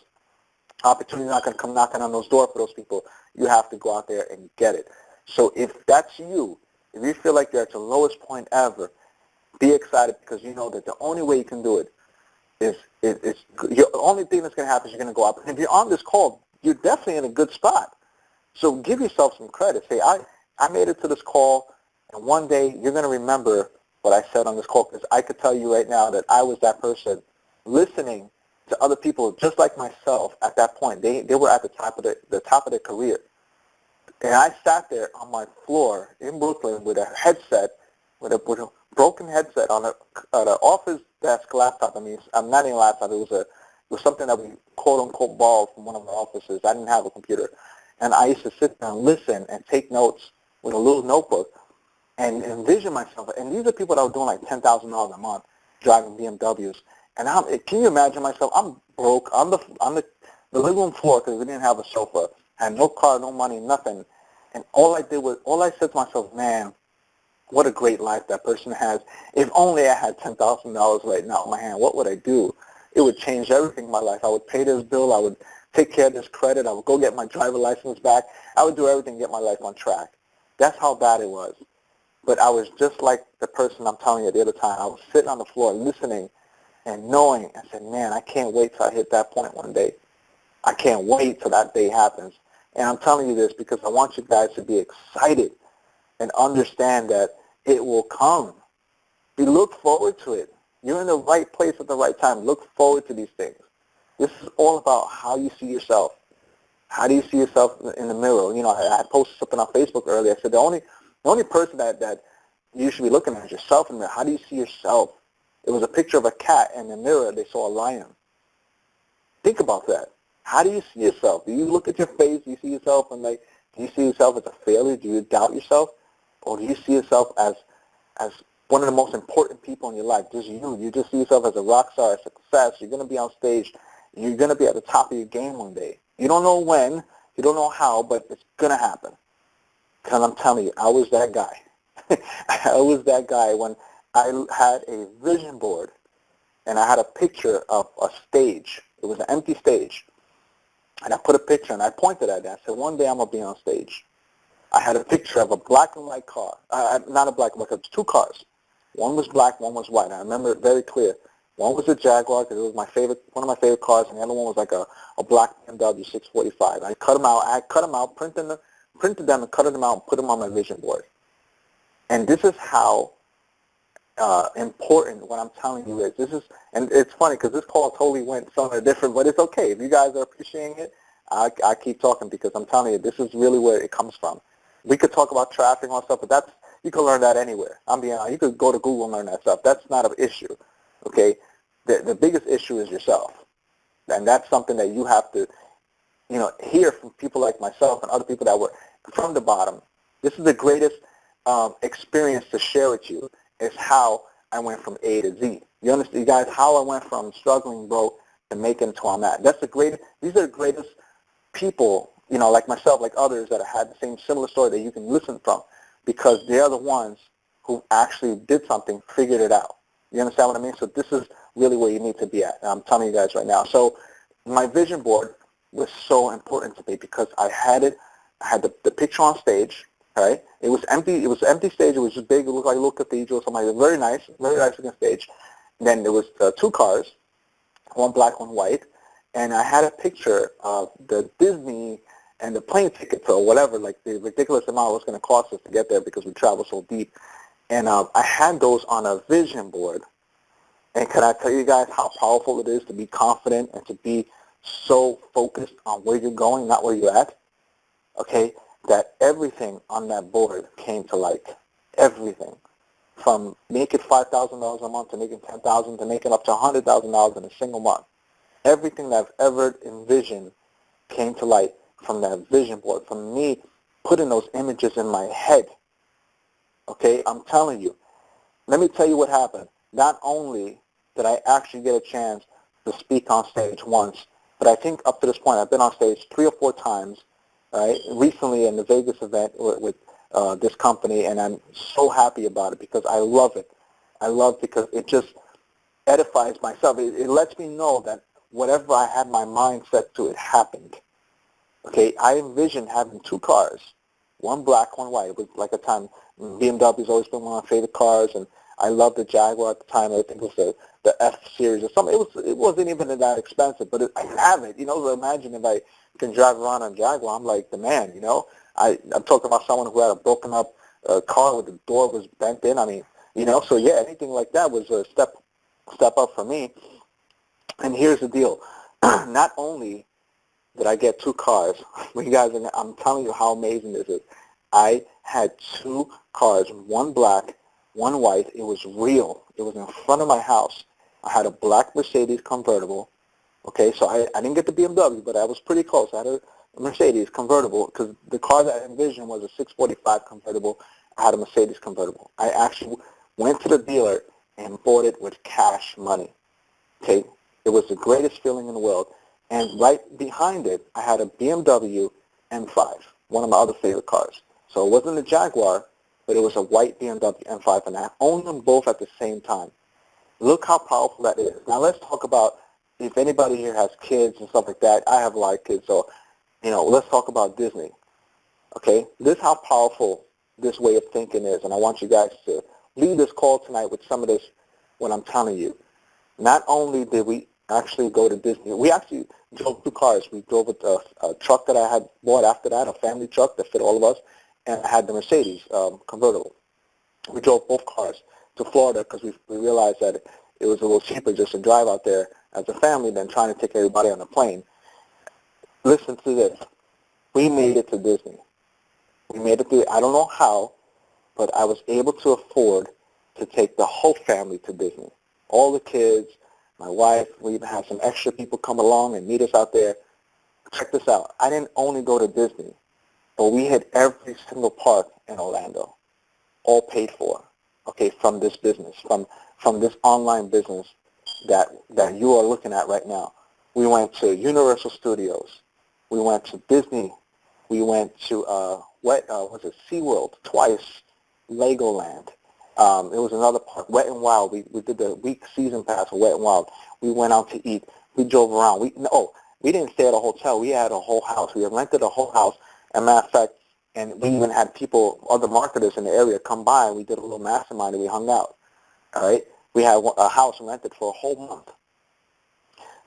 Opportunity's not going to come knocking on those doors for those people. You have to go out there and get it. So if that's you, if you feel like you're at your lowest point ever, be excited, because you know that the only way you can do it is the only thing that's going to happen is you're going to go up. And if you're on this call, you're definitely in a good spot. So give yourself some credit. Say, I made it to this call, and one day you're going to remember what I said on this call, because I could tell you right now that I was that person listening to other people just like myself at that point. They were at the top of their career. And I sat there on my floor in Brooklyn with a headset, with a broken headset on an office desk laptop. I mean, I'm not even a laptop. It was something that we quote unquote borrowed from one of our offices. I didn't have a computer, and I used to sit there and listen and take notes with a little notebook and envision myself. And these are people that were doing like $10,000 a month, driving BMWs. And can you imagine myself? I'm broke on the living room floor because we didn't have a sofa. I had no car, no money, nothing. And all I said to myself, man, what a great life that person has. If only I had $10,000 right now in my hand, what would I do? It would change everything in my life. I would pay this bill. I would take care of this credit. I would go get my driver license back. I would do everything to get my life on track. That's how bad it was. But I was just like the person I'm telling you the other time. I was sitting on the floor listening and knowing. I said, man, I can't wait till I hit that point one day. I can't wait till that day happens. And I'm telling you this because I want you guys to be excited and understand that it will come. We look forward to it. You're in the right place at the right time. Look forward to these things. This is all about how you see yourself. How do you see yourself in the mirror? You know, I posted something on Facebook earlier. I said the only person that you should be looking at is yourself in the mirror. How do you see yourself? It was a picture of a cat, and in the mirror they saw a lion. Think about that. How do you see yourself? Do you look at your face? Do you see yourself and do you see yourself as a failure? Do you doubt yourself? Or do you see yourself as one of the most important people in your life? Just you. You just see yourself as a rock star, a success. You're going to be on stage. You're going to be at the top of your game one day. You don't know when. You don't know how, but it's going to happen. Because I'm telling you, I was that guy. I was that guy when I had a vision board and I had a picture of a stage. It was an empty stage. And I put a picture and I pointed at it. I said, one day I'm going to be on stage. I had a picture of a black and white car. Not a black and white car, two cars. One was black, one was white. I remember it very clear. One was a Jaguar because it was one of my favorite cars, and the other one was like a black BMW 645. I cut them out, printed them and cut them out and put them on my vision board. And this is how important what I'm telling you is. And it's funny because this call totally went somewhere different, but it's okay. If you guys are appreciating it, I keep talking because I'm telling you, this is really where it comes from. We could talk about traffic and all stuff, but you can learn that anywhere. I'm being honest. You could go to Google and learn that stuff. That's not an issue, okay? The biggest issue is yourself, and that's something that you have to, hear from people like myself and other people that were from the bottom. This is the greatest experience to share with you is how I went from A to Z. You understand, you guys, how I went from struggling broke to making it to where I'm at. These are the greatest people, like myself, like others that have had the same similar story that you can listen from because they're the ones who actually did something, figured it out. You understand what I mean? So this is really where you need to be at. I'm telling you guys right now. So my vision board was so important to me because I had the picture on stage, right? It was empty. It was an empty stage. It was just big. It looked like a little cathedral. Something like that. Very nice looking stage. And then there was two cars, one black, one white. And I had a picture of the Disney and the plane tickets or whatever, like the ridiculous amount it was going to cost us to get there because we traveled so deep. And I had those on a vision board. And can I tell you guys how powerful it is to be confident and to be so focused on where you're going, not where you're at? Okay, that everything on that board came to light. Everything. From making $5,000 a month to making $10,000 to making up to $100,000 in a single month. Everything that I've ever envisioned came to light from that vision board, from me putting those images in my head. Okay, I'm telling you. Let me tell you what happened. Not only did I actually get a chance to speak on stage once, but I think up to this point I've been on stage 3 or 4 times, right? Recently in the Vegas event with this company, and I'm so happy about it because I love it. I love it because it just edifies myself. It lets me know that whatever I had my mind set to, it happened. Okay, I envisioned having 2 cars, one black, one white. It was like a time BMW has always been one of my favorite cars, and I loved the Jaguar at the time. I think it was the F series or something. It wasn't even that expensive, but I have it. So imagine if I can drive around on Jaguar, I'm like the man. I'm talking about someone who had a broken up car where the door was bent in. I mean, so yeah, anything like that was a step up for me. And here's the deal: not only did I get 2 cars, you guys, I'm telling you how amazing this is. I had 2 cars, one black, one white. It was real. It was in front of my house. I had a black Mercedes convertible. Okay, so I didn't get the BMW, but I was pretty close. I had a Mercedes convertible because the car that I envisioned was a 645 convertible. I had a Mercedes convertible. I actually went to the dealer and bought it with cash money. Okay, it was the greatest feeling in the world. And right behind it, I had a BMW M5, one of my other favorite cars. So it wasn't a Jaguar, but it was a white BMW M5, and I owned them both at the same time. Look how powerful that is. Now let's talk about if anybody here has kids and stuff like that. I have a lot of kids, so let's talk about Disney. Okay, this is how powerful this way of thinking is, and I want you guys to leave this call tonight with some of this, what I'm telling you. Not only did we actually go to Disney, we actually drove 2 cars. We drove a truck that I had bought after that, a family truck that fit all of us, and I had the Mercedes convertible. We drove both cars to Florida because we realized that it was a little cheaper just to drive out there as a family than trying to take everybody on a plane. Listen to this. We made it to Disney. We made it through, I don't know how, but I was able to afford to take the whole family to Disney. All the kids, my wife, we even had some extra people come along and meet us out there. Check this out. I didn't only go to Disney, but we had every single park in Orlando, all paid for, okay, from this business, from this online business that you are looking at right now. We went to Universal Studios. We went to Disney. We went to SeaWorld twice, Legoland. It was another park, Wet and Wild. We did the week season pass for Wet and Wild. We went out to eat. We drove around. We didn't stay at a hotel. We had a whole house. We had rented a whole house. As a matter of fact, and we even had people, other marketers in the area, come by, and we did a little mastermind, and we hung out. All right? We had a house rented for a whole month.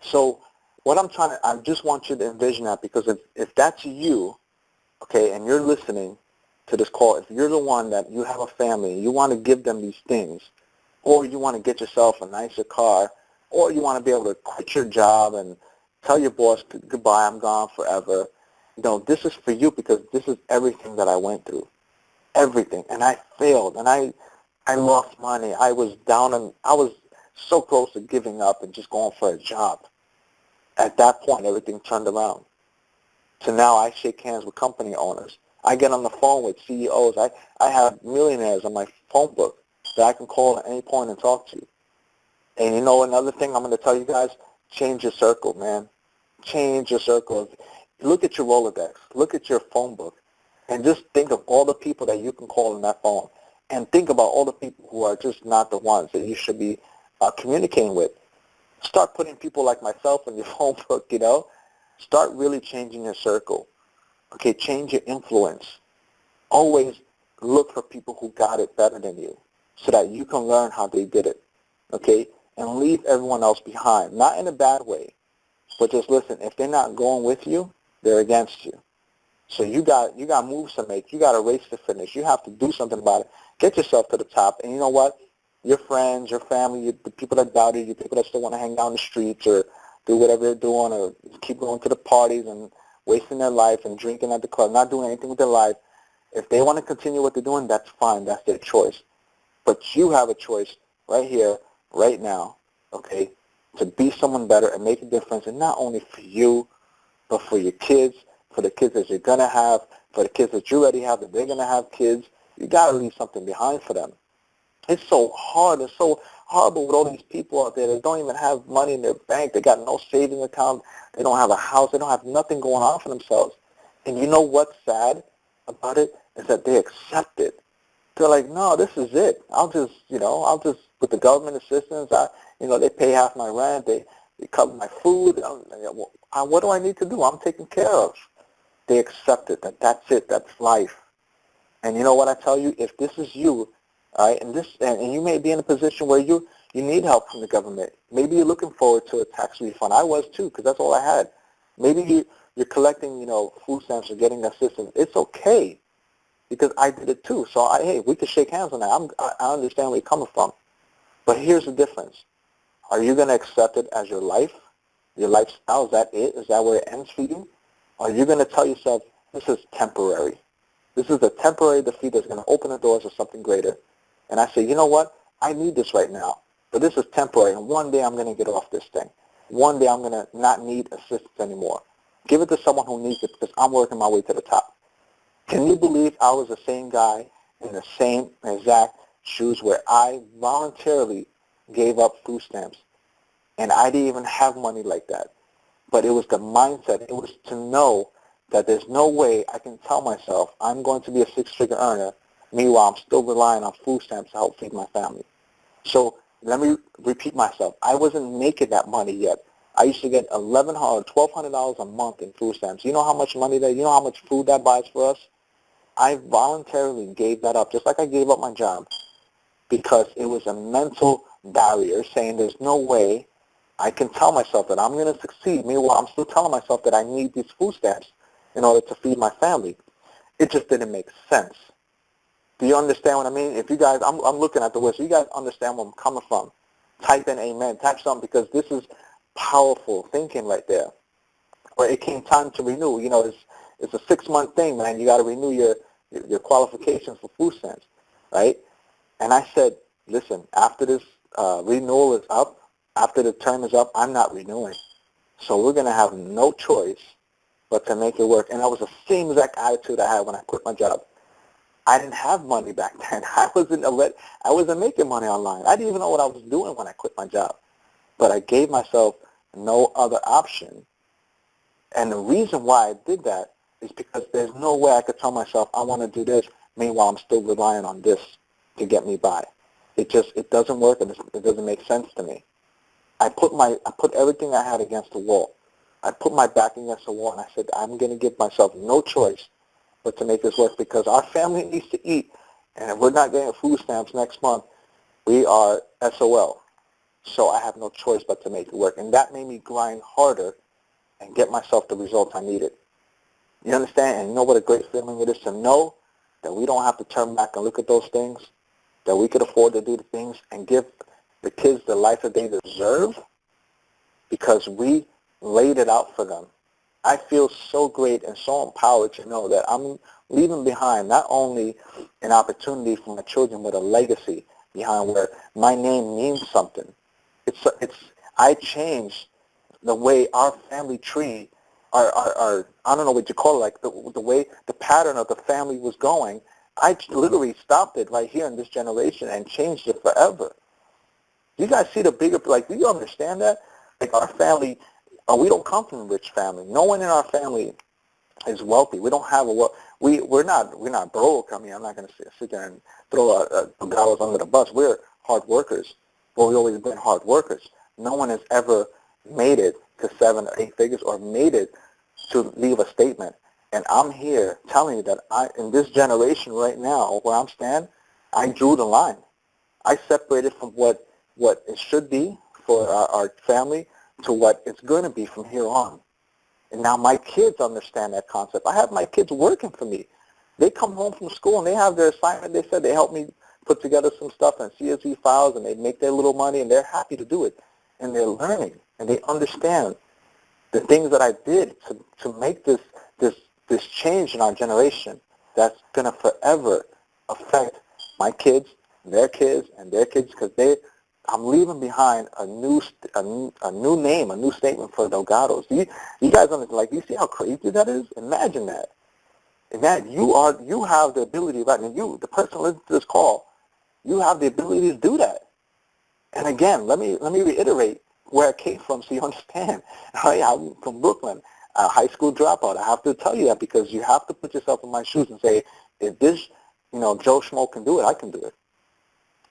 So what I just want you to envision that, because if that's you, okay, and you're listening to this call, if you're the one that you have a family, you want to give them these things, or you want to get yourself a nicer car, or you want to be able to quit your job and tell your boss, goodbye, I'm gone forever, this is for you, because this is everything that I went through. Everything. And I failed, and I lost money. I was down, and I was so close to giving up and just going for a job. At that point, everything turned around. So now I shake hands with company owners. I get on the phone with CEOs. I have millionaires on my phone book that I can call at any point and talk to. And another thing I'm going to tell you guys, change your circle, man. Change your circle. Look at your Rolodex. Look at your phone book. And just think of all the people that you can call on that phone. And think about all the people who are just not the ones that you should be communicating with. Start putting people like myself in your phone book, Start really changing your circle. Okay, change your influence. Always look for people who got it better than you so that you can learn how they did it. Okay? And leave everyone else behind. Not in a bad way, but just listen, if they're not going with you, they're against you. So you got moves to make. You got a race to finish. You have to do something about it. Get yourself to the top. And you know what? Your friends, your family, the people that doubted you, people that still want to hang out on the streets or do whatever they're doing or keep going to the parties and wasting their life and drinking at the club, not doing anything with their life. If they want to continue what they're doing, that's fine. That's their choice. But you have a choice right here, right now, okay, to be someone better and make a difference, and not only for you, but for your kids, for the kids that you're going to have, for the kids that you already have, that they're going to have kids. You got to leave something behind for them. It's so hard. It's so horrible with all these people out there that don't even have money in their bank. They got no savings account. They don't have a house. They don't have nothing going on for themselves. And you know what's sad about it is that they accept it. They're like, no, this is it. I'll just, with the government assistance, they pay half my rent. They cover my food. What do I need to do? I'm taken care of. They accept it. That's it. That's life. And you know what I tell you? If this is you, all right? And you may be in a position where you need help from the government. Maybe you're looking forward to a tax refund. I was too, because that's all I had. Maybe you're collecting, food stamps or getting assistance. It's okay, because I did it too. So hey, we could shake hands on that. I understand where you're coming from. But here's the difference. Are you going to accept it as your life, your lifestyle? Is that it? Is that where it ends for you? Or are you going to tell yourself, this is temporary? This is a temporary defeat that's going to open the doors of something greater. And I say, you know what? I need this right now. But this is temporary. And one day I'm going to get off this thing. One day I'm going to not need assistance anymore. Give it to someone who needs it, because I'm working my way to the top. Can you believe I was the same guy in the same exact shoes where I voluntarily gave up food stamps, and I didn't even have money like that? But it was the mindset. It was to know that there's no way I can tell myself I'm going to be a six-figure earner, meanwhile I'm still relying on food stamps to help feed my family. So let me repeat myself. I wasn't making that money yet. I used to get $1,100, $1,200 a month in food stamps. You know how much money that, you know how much food that buys for us? I voluntarily gave that up, just like I gave up my job, because it was a mental barrier saying there's no way I can tell myself that I'm going to succeed. Meanwhile, I'm still telling myself that I need these food stamps in order to feed my family. It just didn't make sense. Do you understand what I mean? If you guys, I'm looking at the word, so you guys understand where I'm coming from. Type in amen. Type something, because this is powerful thinking right there. Where it came time to renew. It's a 6-month thing, man. You got to renew your qualifications for food stamps, right? And I said, listen, after this renewal is up, after the term is up, I'm not renewing. So we're going to have no choice but to make it work. And that was the same exact attitude I had when I quit my job. I didn't have money back then. I wasn't making money online. I didn't even know what I was doing when I quit my job. But I gave myself no other option. And the reason why I did that is because there's no way I could tell myself I want to do this, meanwhile I'm still relying on this to get me by. It doesn't work, and it doesn't make sense to me. I put everything I had against the wall. I put my back against the wall, and I said, I'm going to give myself no choice but to make this work, because our family needs to eat, and if we're not getting food stamps next month, we are SOL. So I have no choice but to make it work. And that made me grind harder and get myself the results I needed. You understand? And you know what a great feeling it is to know that we don't have to turn back and look at those things, that we could afford to do the things and give the kids the life that they deserve because we laid it out for them. I feel so great and so empowered to know that I'm leaving behind not only an opportunity for my children, but a legacy behind where my name means something. I changed the way our family tree, our I don't know what you call it, like the way the pattern of the family was going. I literally stopped it right here in this generation and changed it forever. You guys see the bigger, like, do you understand that? Like, our family, we don't come from a rich family. No one in our family is wealthy. We don't have we're not broke. I mean, I'm not going to sit there and throw Delgados under the bus. We're hard workers. Well, we've always been hard workers. No one has ever made it to 7 or 8 figures or made it to leave a statement. And I'm here telling you that in this generation right now, where I'm standing, I drew the line. I separated from what it should be for our family to what it's going to be from here on. And now my kids understand that concept. I have my kids working for me. They come home from school and they have their assignment. They said they help me put together some stuff in CSV files, and they make their little money, and they're happy to do it. And they're learning, and they understand the things that I did to make this change in our generation that's going to forever affect my kids, their kids, and their kids, because I'm leaving behind a new name, a new statement for Delgados. You guys understand? Like, you see how crazy that is? Imagine that. Imagine you have the ability right now. The person listening to this call, you have the ability to do that. And again, let me reiterate where I came from so you understand. I'm from Brooklyn, a high school dropout. I have to tell you that because you have to put yourself in my shoes and say, if this, Joe Schmo can do it, I can do it.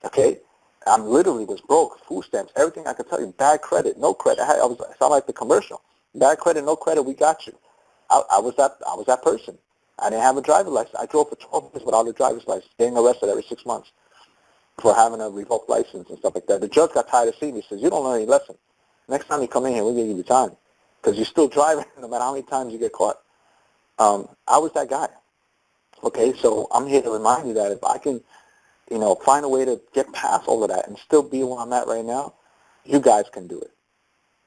Okay? I literally was broke, food stamps, everything I could tell you, bad credit, no credit. I sound like the commercial. Bad credit, no credit, we got you. I was that person. I didn't have a driver's license. I drove for 12 years without a driver's license, getting arrested every 6 months. for having a revoked license and stuff like that. The judge got tired of seeing me. He says, you don't learn any lesson. Next time you come in here, we're going to give you time because you're still driving no matter how many times you get caught. I was that guy. Okay, so I'm here to remind you that if I can, find a way to get past all of that and still be where I'm at right now, you guys can do it.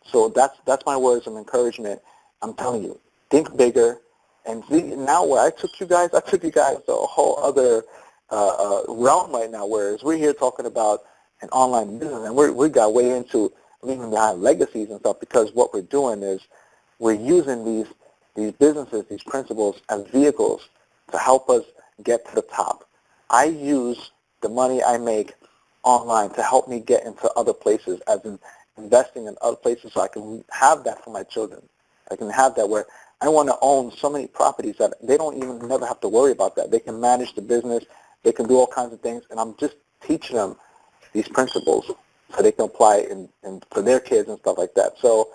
So that's my words of encouragement. I'm telling you, think bigger. And see, now where I took you guys to a whole other realm right now, whereas we're here talking about an online business, and we got way into leaving behind legacies and stuff, because what we're doing is we're using these businesses, these principles as vehicles to help us get to the top. I use the money I make online to help me get into other places, as in investing in other places, so I can have that for my children. I can have that where I want to own so many properties that they don't even never have to worry about that. They can manage the business. They can do all kinds of things, and I'm just teaching them these principles so they can apply it in for their kids and stuff like that. So,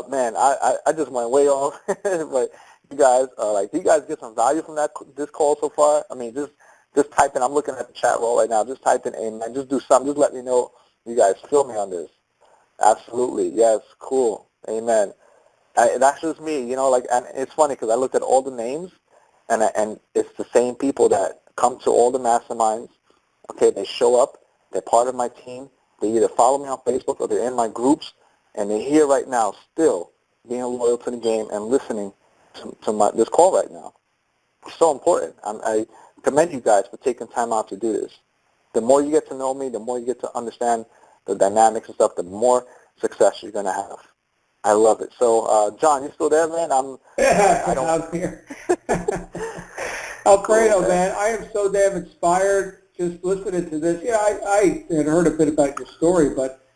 man, I just went way off, but you guys, do you guys get some value from this call so far? I mean, just type in. I'm looking at the chat roll right now. Just type in amen. Just do something. Just let me know you guys feel me on this. Absolutely. Yes. Cool. Amen. That's just me, and it's funny because I looked at all the names, and it's the same people that come to all the masterminds. Okay, they show up. They're part of my team. They either follow me on Facebook or they're in my groups, and they're here right now still being loyal to the game and listening to this call right now. It's so important. I commend you guys for taking time out to do this. The more you get to know me, the more you get to understand the dynamics and stuff, the more success you're going to have. I love it. So, John, you still there, man? I'm here. Alfredo, cool, man, I am so damn inspired just listening to this. Yeah, I had heard a bit about your story, but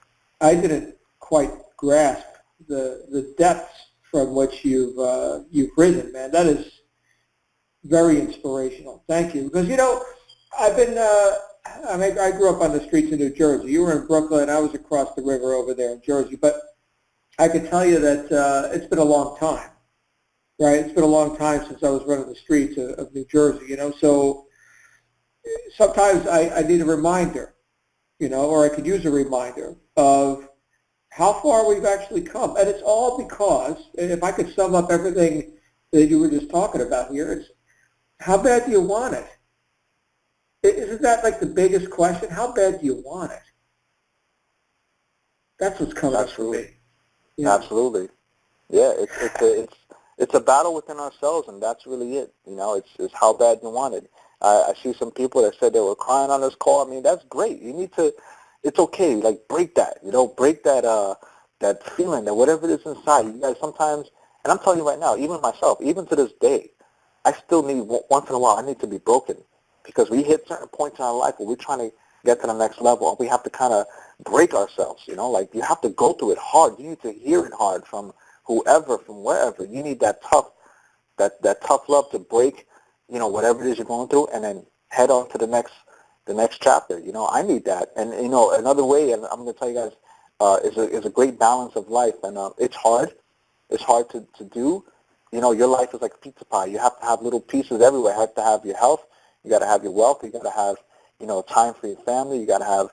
I didn't quite grasp the depths from which you've risen, man. That is very inspirational. Thank you. Because, I've been, I grew up on the streets of New Jersey. You were in Brooklyn. I was across the river over there in Jersey. But I can tell you that it's been a long time, right? It's been a long time since I was running the streets of New Jersey, So sometimes I need a reminder, or I could use a reminder of how far we've actually come. And it's all because, if I could sum up everything that you were just talking about here, it's how bad do you want it? Isn't that like the biggest question? How bad do you want it? That's what's coming up for me. Yeah. Absolutely. Yeah, it's a battle within ourselves, and that's really it. It's how bad you want it. I see some people that said they were crying on this call. I mean, that's great. You need to. It's okay. Like, break that. Break that that feeling, that whatever it is inside. You guys sometimes, and I'm telling you right now, even myself, even to this day, I still need once in a while. I need to be broken, because we hit certain points in our life where we're trying to get to the next level, and we have to kind of break ourselves, like you have to go through it hard. You need to hear it hard from whoever, from wherever. You need that tough love to break, whatever it is you're going through, and then head on to the next chapter. I need that. And, another way, and I'm going to tell you guys, is a great balance of life. And it's hard. It's hard to do. Your life is like a pizza pie. You have to have little pieces everywhere. You have to have your health. You got to have your wealth. You got to have, time for your family. You got to have,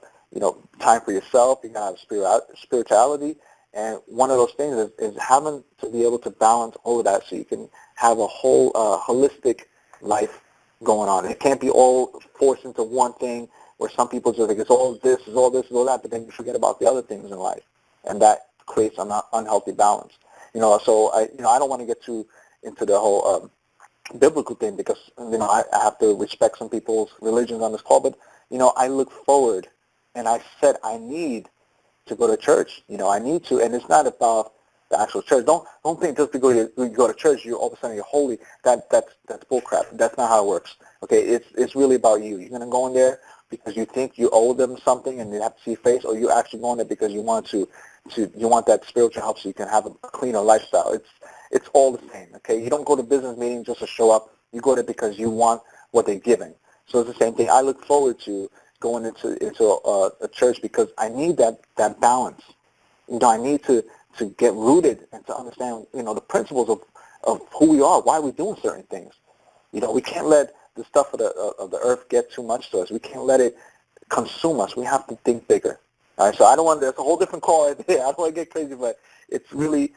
time for yourself. You got to have spirituality. And one of those things is having to be able to balance all of that so you can have a whole holistic life going on. It can't be all forced into one thing where some people just think it's all this, is all this, is all that, but then you forget about the other things in life. And that creates an unhealthy balance. So I don't want to get too into the whole biblical thing, because, I have to respect some people's religions on this call, but, I look forward, and I said I need to go to church. I need to, and it's not about the actual church. Don't think just because you go to church, all of a sudden you're holy. That's bullcrap. That's not how it works. Okay, it's really about you. You're gonna go in there because you think you owe them something and you have to see face, or you actually go in there because you want you want that spiritual help so you can have a cleaner lifestyle. It's all the same. Okay, you don't go to business meetings just to show up. You go there because you want what they're giving. So it's the same thing. I look forward to going into a church because I need that balance. I need to get rooted and to understand, the principles of who we are, why we're doing certain things. We can't let the stuff of the earth get too much to us. We can't let it consume us. We have to think bigger. All right, so I don't want, that's a whole different call right there. I don't want to get crazy, but it's really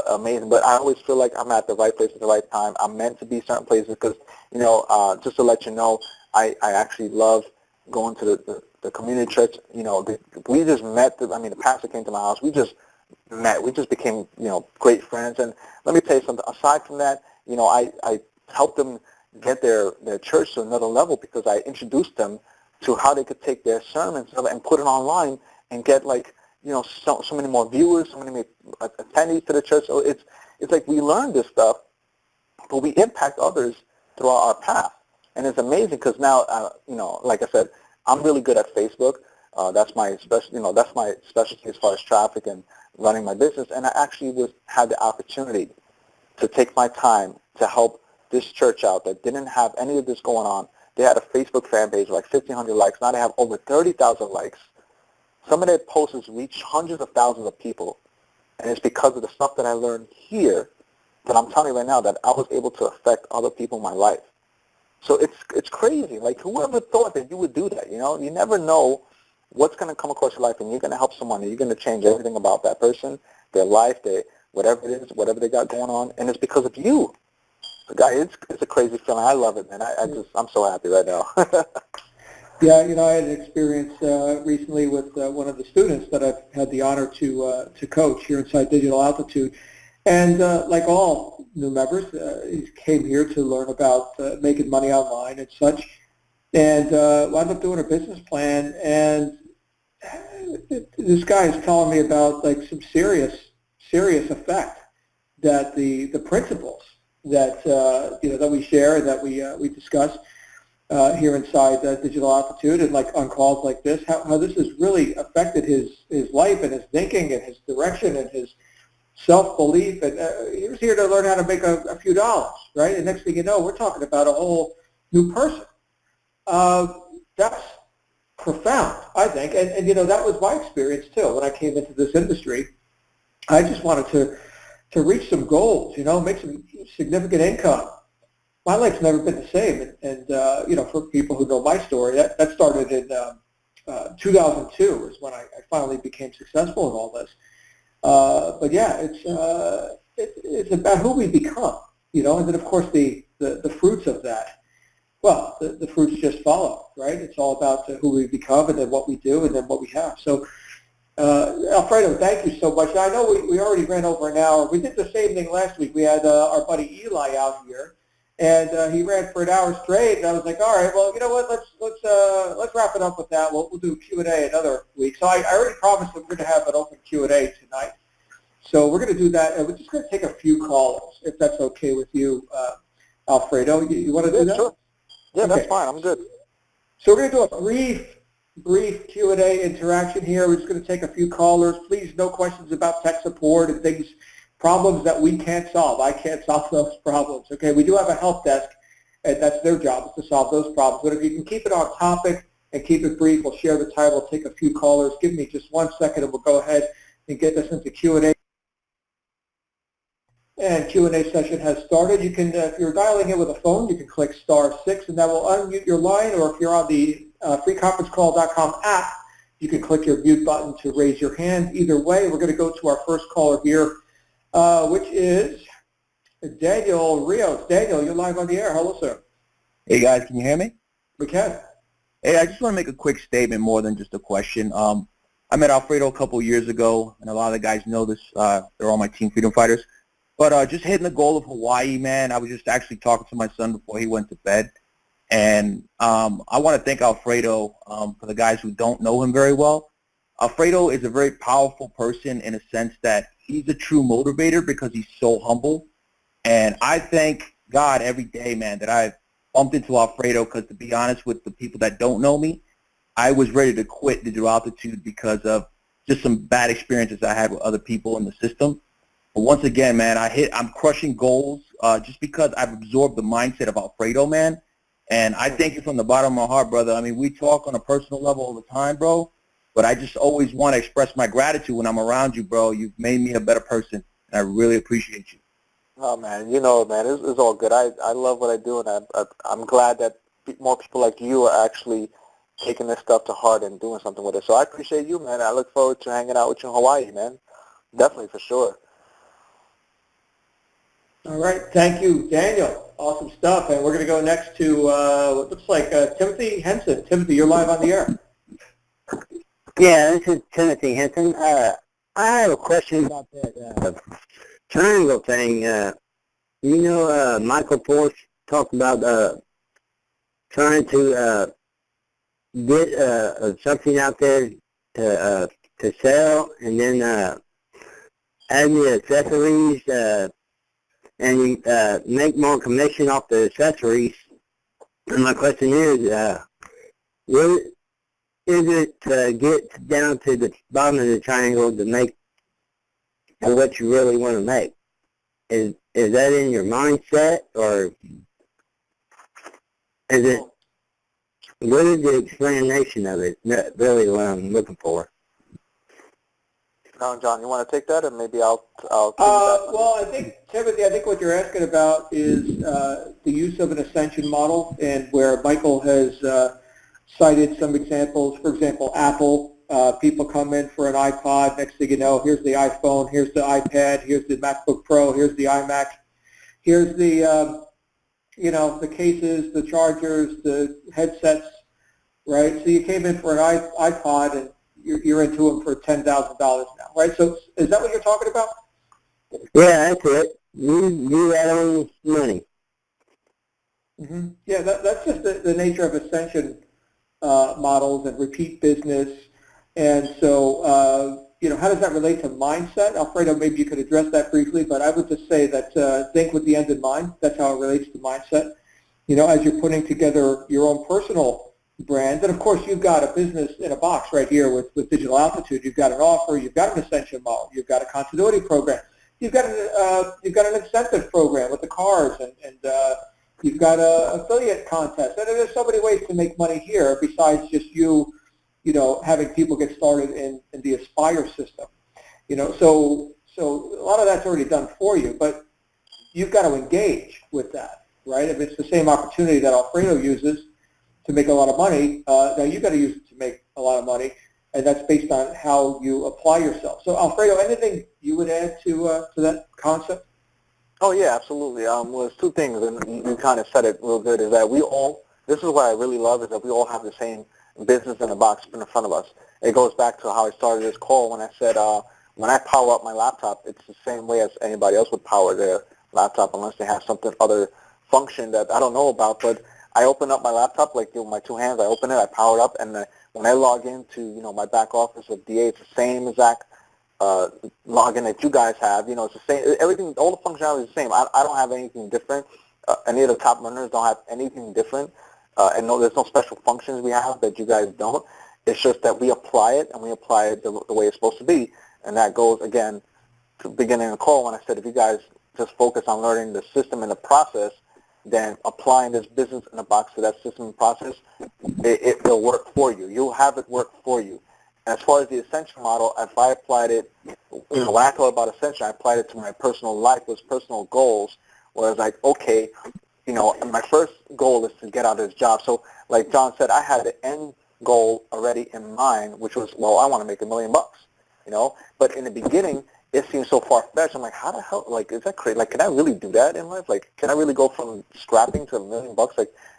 amazing. But I always feel like I'm at the right place at the right time. I'm meant to be certain places because, just to let you know, I actually love going to the community church. We just met, the pastor came to my house. We just met. We just became, great friends. And let me tell you something. Aside from that, I helped them get their church to another level because I introduced them to how they could take their sermons and put it online and get so many more viewers, so many more attendees to the church. So it's like we learn this stuff, but we impact others throughout our path. And it's amazing because now, like I said, I'm really good at Facebook. That's my specialty as far as traffic and running my business. And I actually had the opportunity to take my time to help this church out that didn't have any of this going on. They had a Facebook fan page with like 1,500 likes. Now they have over 30,000 likes. Some of their posts reach hundreds of thousands of people. And it's because of the stuff that I learned here that I'm telling you right now that I was able to affect other people in my life. So it's crazy. Like, whoever thought that you would do that, You never know what's going to come across your life, and you're going to help someone, and you're going to change everything about that person, their life, whatever it is, whatever they got going on, and it's because of you. So, guy, it's a crazy feeling. I love it, man. I'm so happy right now. Yeah, I had an experience recently with one of the students that I've had the honor to coach here inside Digital Altitude. And like all new members, he came here to learn about making money online and such, and wound up doing a business plan. And this guy is telling me about like some serious effect that the principles that that we share and that we discuss here inside Digital Altitude, and like on calls like this, how this has really affected his life and his thinking and his direction and his self-belief. And he was here to learn how to make a few dollars, right? And next thing you know, we're talking about a whole new person. That's profound, I think. And that was my experience too when I came into this industry. I just wanted to reach some goals, make some significant income. My life's never been the same. And for people who know my story, that started in 2002 is when I finally became successful in all this. But yeah, it's about who we become, and then of course the fruits of that. Well, the fruits just follow, right? It's all about who we become, and then what we do, and then what we have. So, Alfredo, thank you so much. I know we already ran over an hour. We did the same thing last week. We had our buddy Eli out here, and he ran for an hour straight. And I was like, all right, well, you know what? Let's wrap it up with that. We'll do Q&A another week. So I already promised that we're going to have an open Q&A tonight. So we're going to do that, and we're just going to take a few callers, if that's okay with you, Alfredo. You want to do that? Sure. Yeah, okay. That's fine. I'm good. So we're going to do a brief Q&A interaction here. We're just going to take a few callers. Please, no questions about tech support and problems that we can't solve. I can't solve those problems. Okay, we do have a help desk, and that's their job is to solve those problems. But if you can keep it on topic and keep it brief, we'll share the title. We'll take a few callers. Give me just 1 second, and we'll go ahead and get this into Q&A. And Q&A session has started. You can, if you're dialing in with a phone, you can click *6, and that will unmute your line. Or if you're on the freeconferencecall.com app, you can click your mute button to raise your hand. Either way, we're going to go to our first caller here, which is Daniel Rios. Daniel, you're live on the air. Hello, sir. Hey, guys, can you hear me? We can. Hey, I just want to make a quick statement more than just a question. I met Alfredo a couple years ago, and a lot of the guys know this. They're all my Team Freedom Fighters. But just hitting the goal of Hawaii, man, I was just actually talking to my son before he went to bed. And I want to thank Alfredo for the guys who don't know him very well. Alfredo is a very powerful person in a sense that he's a true motivator because he's so humble. And I thank God every day, man, that I've bumped into Alfredo because, to be honest with the people that don't know me, I was ready to quit Digital Altitude because of just some bad experiences I had with other people in the system. But once again, man, I'm crushing goals just because I've absorbed the mindset of Alfredo, man. And I thank you from the bottom of my heart, brother. I mean, we talk on a personal level all the time, bro. But I just always want to express my gratitude when I'm around you, bro. You've made me a better person, and I really appreciate you. Oh, man, man, it's all good. I love what I do, and I'm glad that more people like you are actually taking this stuff to heart and doing something with it. So I appreciate you, man. I look forward to hanging out with you in Hawaii, man. Definitely, for sure. All right. Thank you, Daniel. Awesome stuff. And we're going to go next to what looks like Timothy Henson. Timothy, you're live on the air. Yeah, this is Timothy Henson. I have a question about that triangle thing. Michael Porsche talked about trying to get something out there to sell, and then add the accessories, and you make more commission off the accessories. And my question is, what is it to get down to the bottom of the triangle to make what you really want to make? Is that in your mindset, or is it, what is the explanation of it? That's really what I'm looking for. Now, John, you want to take that, and maybe I'll Well, I think, Timothy, what you're asking about is the use of an ascension model, and where Michael has cited some examples. For example, Apple, people come in for an iPod, next thing you know, here's the iPhone, here's the iPad, here's the MacBook Pro, here's the iMac, here's the, the cases, the chargers, the headsets, right? So you came in for an iPod, and you're into them for $10,000 now, right? So is that what you're talking about? Yeah, that's it. You add on money. Mm-hmm. Yeah, that's just the nature of ascension models and repeat business. And so, how does that relate to mindset? Alfredo, maybe you could address that briefly, but I would just say that think with the end in mind. That's how it relates to mindset. As you're putting together your own personal brand, and of course you've got a business in a box right here with Digital Altitude. You've got an offer, you've got an ascension model, you've got a continuity program, you've got an incentive program with the cars, and you've got an affiliate contest. And there's so many ways to make money here besides just you having people get started in the Aspire system. So a lot of that's already done for you, but you've got to engage with that, right? If it's the same opportunity that Alfredo uses to make a lot of money, now you've got to use it to make a lot of money, and that's based on how you apply yourself. So Alfredo, anything you would add to that concept? Oh, yeah, absolutely. Well, there's two things, and you kind of said it real good, is that this is what I really love, is that we all have the same business in a box in front of us. It goes back to how I started this call when I said, when I power up my laptop, it's the same way as anybody else would power their laptop, unless they have something other function that I don't know about. But I open up my laptop, like with my two hands, I open it, I power it up, and when I log into, my back office of DA, it's the same exact login that you guys have. It's the same, everything, all the functionality is the same. I don't have anything different. Any of the top runners don't have anything different. And no, there's no special functions we have that you guys don't. It's just that we apply it, and we apply it the way it's supposed to be. And that goes, again, to the beginning of the call when I said if you guys just focus on learning the system and the process, then applying this business in a box to that system and process, it'll work for you. You'll have it work for you. As far as the Ascension model, if I applied it, when I thought about Ascension, I applied it to my personal life, those personal goals, where I was like, okay, my first goal is to get out of this job. So like John said, I had the end goal already in mind, which was, well, I want to make $1 million, But in the beginning, it seems so far-fetched. I'm like, how the hell, is that crazy? Can I really do that in life? Can I really go from scrapping to $1 million?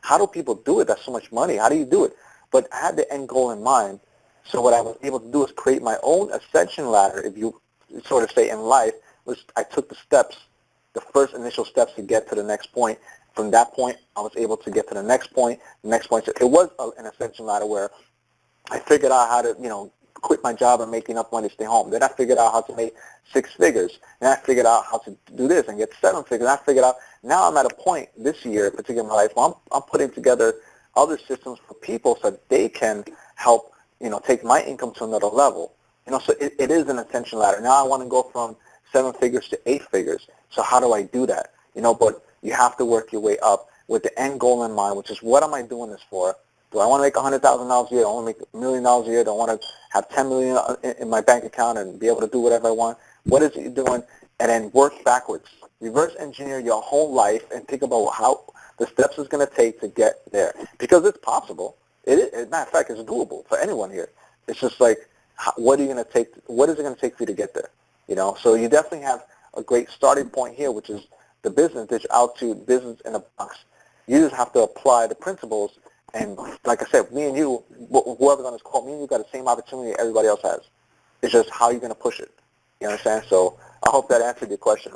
How do people do it? That's so much money. How do you do it? But I had the end goal in mind. So what I was able to do is create my own ascension ladder, if you sort of say in life, which I took the first initial steps to get to the next point. From that point, I was able to get to the next point. So it was an ascension ladder where I figured out how to, quit my job and make enough money to stay home. Then I figured out how to make 6 figures. Then I figured out how to do this and get 7 figures. And I figured out, now I'm at a point this year, particularly in my life, where I'm putting together other systems for people so that they can help, take my income to another level. So it is an ascension ladder. Now I want to go from 7 figures to 8 figures. So how do I do that? But you have to work your way up with the end goal in mind, which is, what am I doing this for? Do I want to make $100,000 a year? Do I want to make $1 million a year? Do I want to have $10 million in my bank account and be able to do whatever I want? What is it you're doing? And then work backwards. Reverse engineer your whole life and think about how the steps it's going to take to get there. Because it's possible. As a matter of fact, it's doable for anyone here. It's just like, what are you going to take? What is it going to take for you to get there? You know, so you definitely have a great starting point here, which is the business that you're out to, business in a box. You just have to apply the principles. And like I said, me and you, whoever's on this call, me and you got the same opportunity everybody else has. It's just how you're going to push it. You understand? So I hope that answered your question.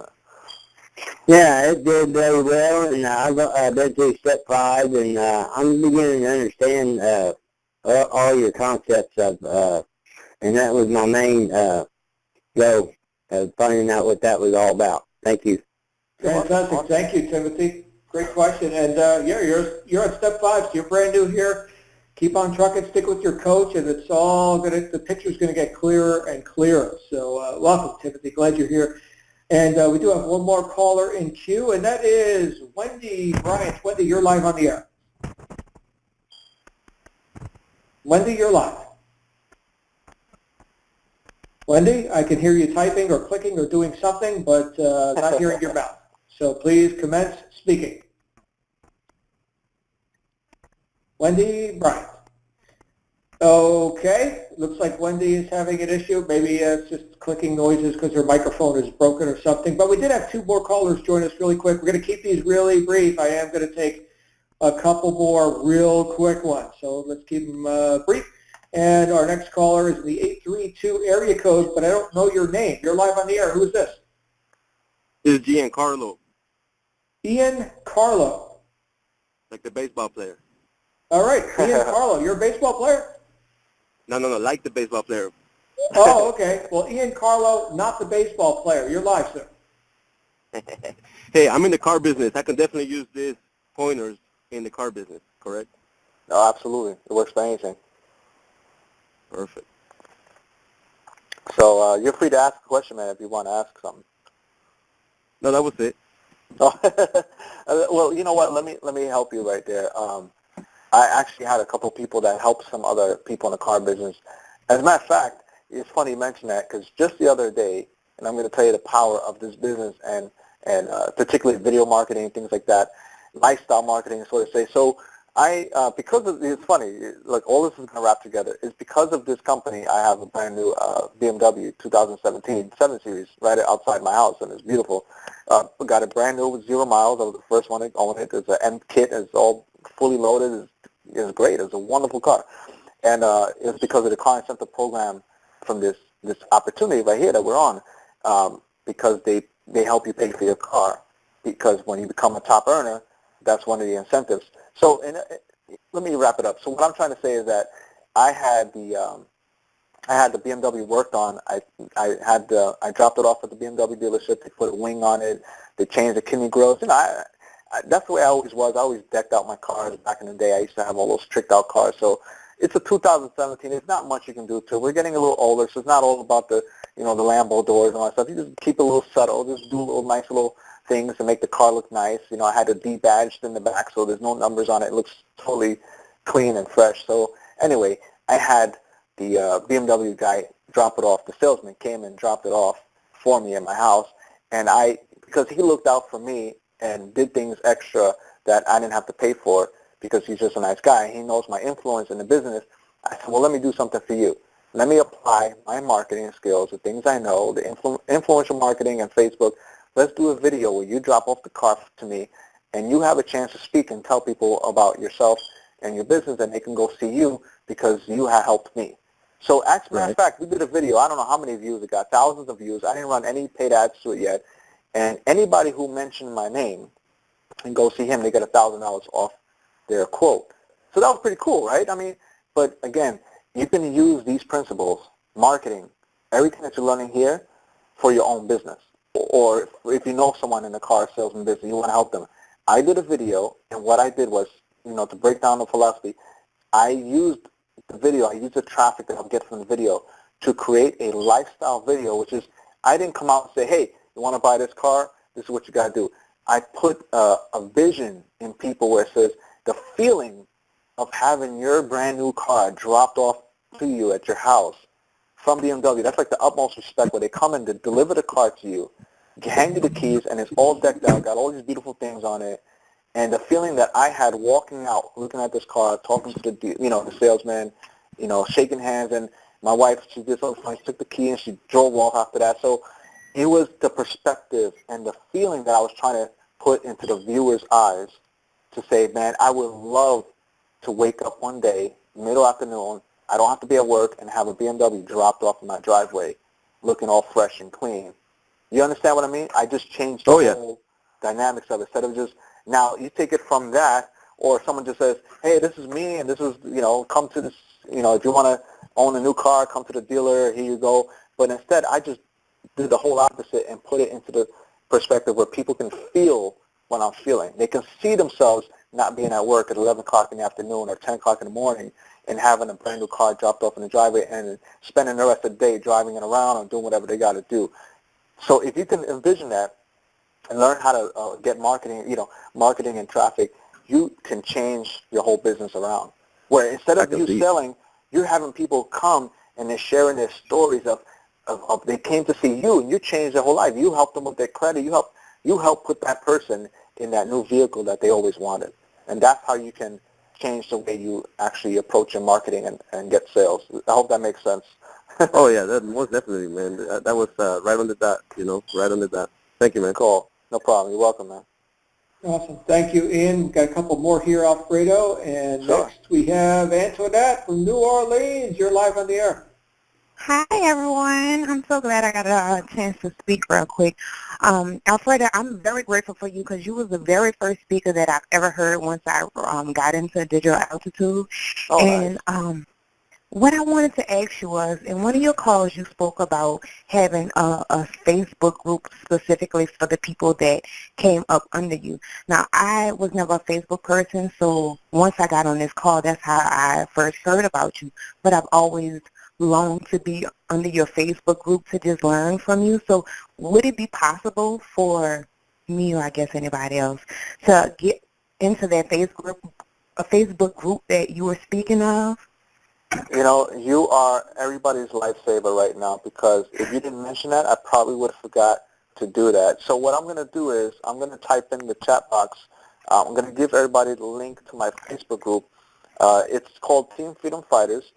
Yeah, it did very well, and I've been through step 5, and I'm beginning to understand all your concepts of, and that was my main goal, finding out what that was all about. Thank you. Fantastic. Thank you, Timothy. Great question. And yeah, you're at step 5, so you're brand new here. Keep on trucking, stick with your coach, and it's all the picture's gonna get clearer and clearer. So welcome, Timothy. Glad you're here. And we do have one more caller in queue, and that is Wendy Bryant. Wendy, you're live on the air. Wendy, you're live. Wendy, I can hear you typing or clicking or doing something, but not hearing your mouth. So please commence speaking. Wendy Bryant. Okay, looks like Wendy is having an issue. Maybe it's just clicking noises because her microphone is broken or something. But we did have 2 more callers join us really quick. We're going to keep these really brief. I am going to take a couple more real quick ones. So let's keep them brief. And our next caller is the 832 area code, but I don't know your name. You're live on the air. Who is this? This is Giancarlo, Ian Carlo. like the baseball player. All right, Ian Carlo. You're a baseball player? No, like the baseball player. Oh, okay. Well, Ian Carlo, not the baseball player. You're live, sir. Hey, I'm in the car business. I can definitely use these pointers in the car business, correct? No, absolutely. It works for anything. Perfect. So you're free to ask a question, man, if you want to ask something. No, that was it. Well, you know what? Let me help you right there. I actually had a couple people that helped some other people in the car business. As a matter of fact, it's funny you mention that because just the other day, and I'm going to tell you the power of this business and particularly video marketing, things like that, lifestyle marketing, so to say. So because of, it's funny, like all this is going to wrap together. It's because of this company, I have a brand new BMW 2017 7 Series right outside my house, and it's beautiful. Got it brand new with 0 miles. I was the first one to own it. It's an end kit. It's all fully loaded. It's great. It's a wonderful car. And it's because of the car incentive program from this opportunity right here that we're on, because they help you pay for your car, because when you become a top earner, that's one of the incentives. So let me wrap it up. So what I'm trying to say is that I had the BMW worked on. I dropped it off at the BMW dealership. They put a wing on it. They changed the kidney grills. You know, that's the way I always was. I always decked out my cars back in the day. I used to have all those tricked out cars. So it's a 2017. There's not much you can do to it. We're getting a little older, so it's not all about the Lambo doors and all that stuff. You just keep it a little subtle. Just do little nice little things to make the car look nice. You know, I had it debadged in the back, so there's no numbers on it. It looks totally clean and fresh. So anyway, I had the BMW guy drop it off. The salesman came and dropped it off for me at my house, and because he looked out for me and did things extra that I didn't have to pay for because he's just a nice guy. He knows my influence in the business. I said, well, let me do something for you. Let me apply my marketing skills, the things I know, the influential marketing and Facebook. Let's do a video where you drop off the car to me and you have a chance to speak and tell people about yourself and your business, and they can go see you because you have helped me. So as a matter of fact, we did a video. I don't know how many views it got, thousands of views. I didn't run any paid ads to it yet. And anybody who mentioned my name and go see him, they get $1,000 off their quote. So that was pretty cool, right? I mean, but again, you can use these principles, marketing, everything that you're learning here for your own business. Or if you know someone in the car salesman business, you want to help them. I did a video, and what I did was, to break down the philosophy, I used the video, I used the traffic that I'll get from the video to create a lifestyle video, which is, I didn't come out and say, hey, you want to buy this car? This is what you got to do. I put a vision in people where it says the feeling of having your brand new car dropped off to you at your house from BMW. That's like the utmost respect, where they come and they deliver the car to you, hand you the keys, and it's all decked out, got all these beautiful things on it, And the feeling that I had walking out, looking at this car, talking to the salesman, shaking hands, and my wife, she did something funny, she took the key and she drove off after that. So it was the perspective and the feeling that I was trying to put into the viewer's eyes to say, man, I would love to wake up one day, middle afternoon, I don't have to be at work, and have a BMW dropped off in my driveway looking all fresh and clean. You understand what I mean? I just changed the whole dynamics of it. Instead of just, now you take it from that, or someone just says, hey, this is me, and this is, come to this, if you want to own a new car, come to the dealer, here you go. But instead, I just did the whole opposite and put it into the perspective where people can feel what I'm feeling. They can see themselves not being at work at 11 o'clock in the afternoon or 10 o'clock in the morning and having a brand new car dropped off in the driveway and spending the rest of the day driving it around or doing whatever they got to do. So if you can envision that and learn how to get marketing and traffic, you can change your whole business around. Where instead of you selling, you're having people come and they're sharing their stories of they came to see you and you changed their whole life. You helped them with their credit. You help put that person in that new vehicle that they always wanted. And that's how you can change the way you actually approach your marketing and get sales. I hope that makes sense. Oh, yeah, that most definitely, man. That was right on the dot, right on the dot. Thank you, man. Cool. No problem. You're welcome, man. Awesome. Thank you, Ian. We've got a couple more here, Alfredo. And next we have Antoinette from New Orleans. You're live on the air. Hi, everyone. I'm so glad I got a chance to speak real quick. Alfredo, I'm very grateful for you because you was the very first speaker that I've ever heard once I got into digital altitude. Oh, and nice. What I wanted to ask you was, in one of your calls, you spoke about having a Facebook group specifically for the people that came up under you. Now, I was never a Facebook person, so once I got on this call, that's how I first heard about you. But I've always longed to be under your Facebook group to just learn from you. So would it be possible for me, or I guess anybody else, to get into that Facebook group that you were speaking of? You are everybody's lifesaver right now because if you didn't mention that, I probably would have forgot to do that. So what I'm going to do is I'm going to type in the chat box. I'm going to give everybody the link to my Facebook group. It's called Team Freedom Fighters,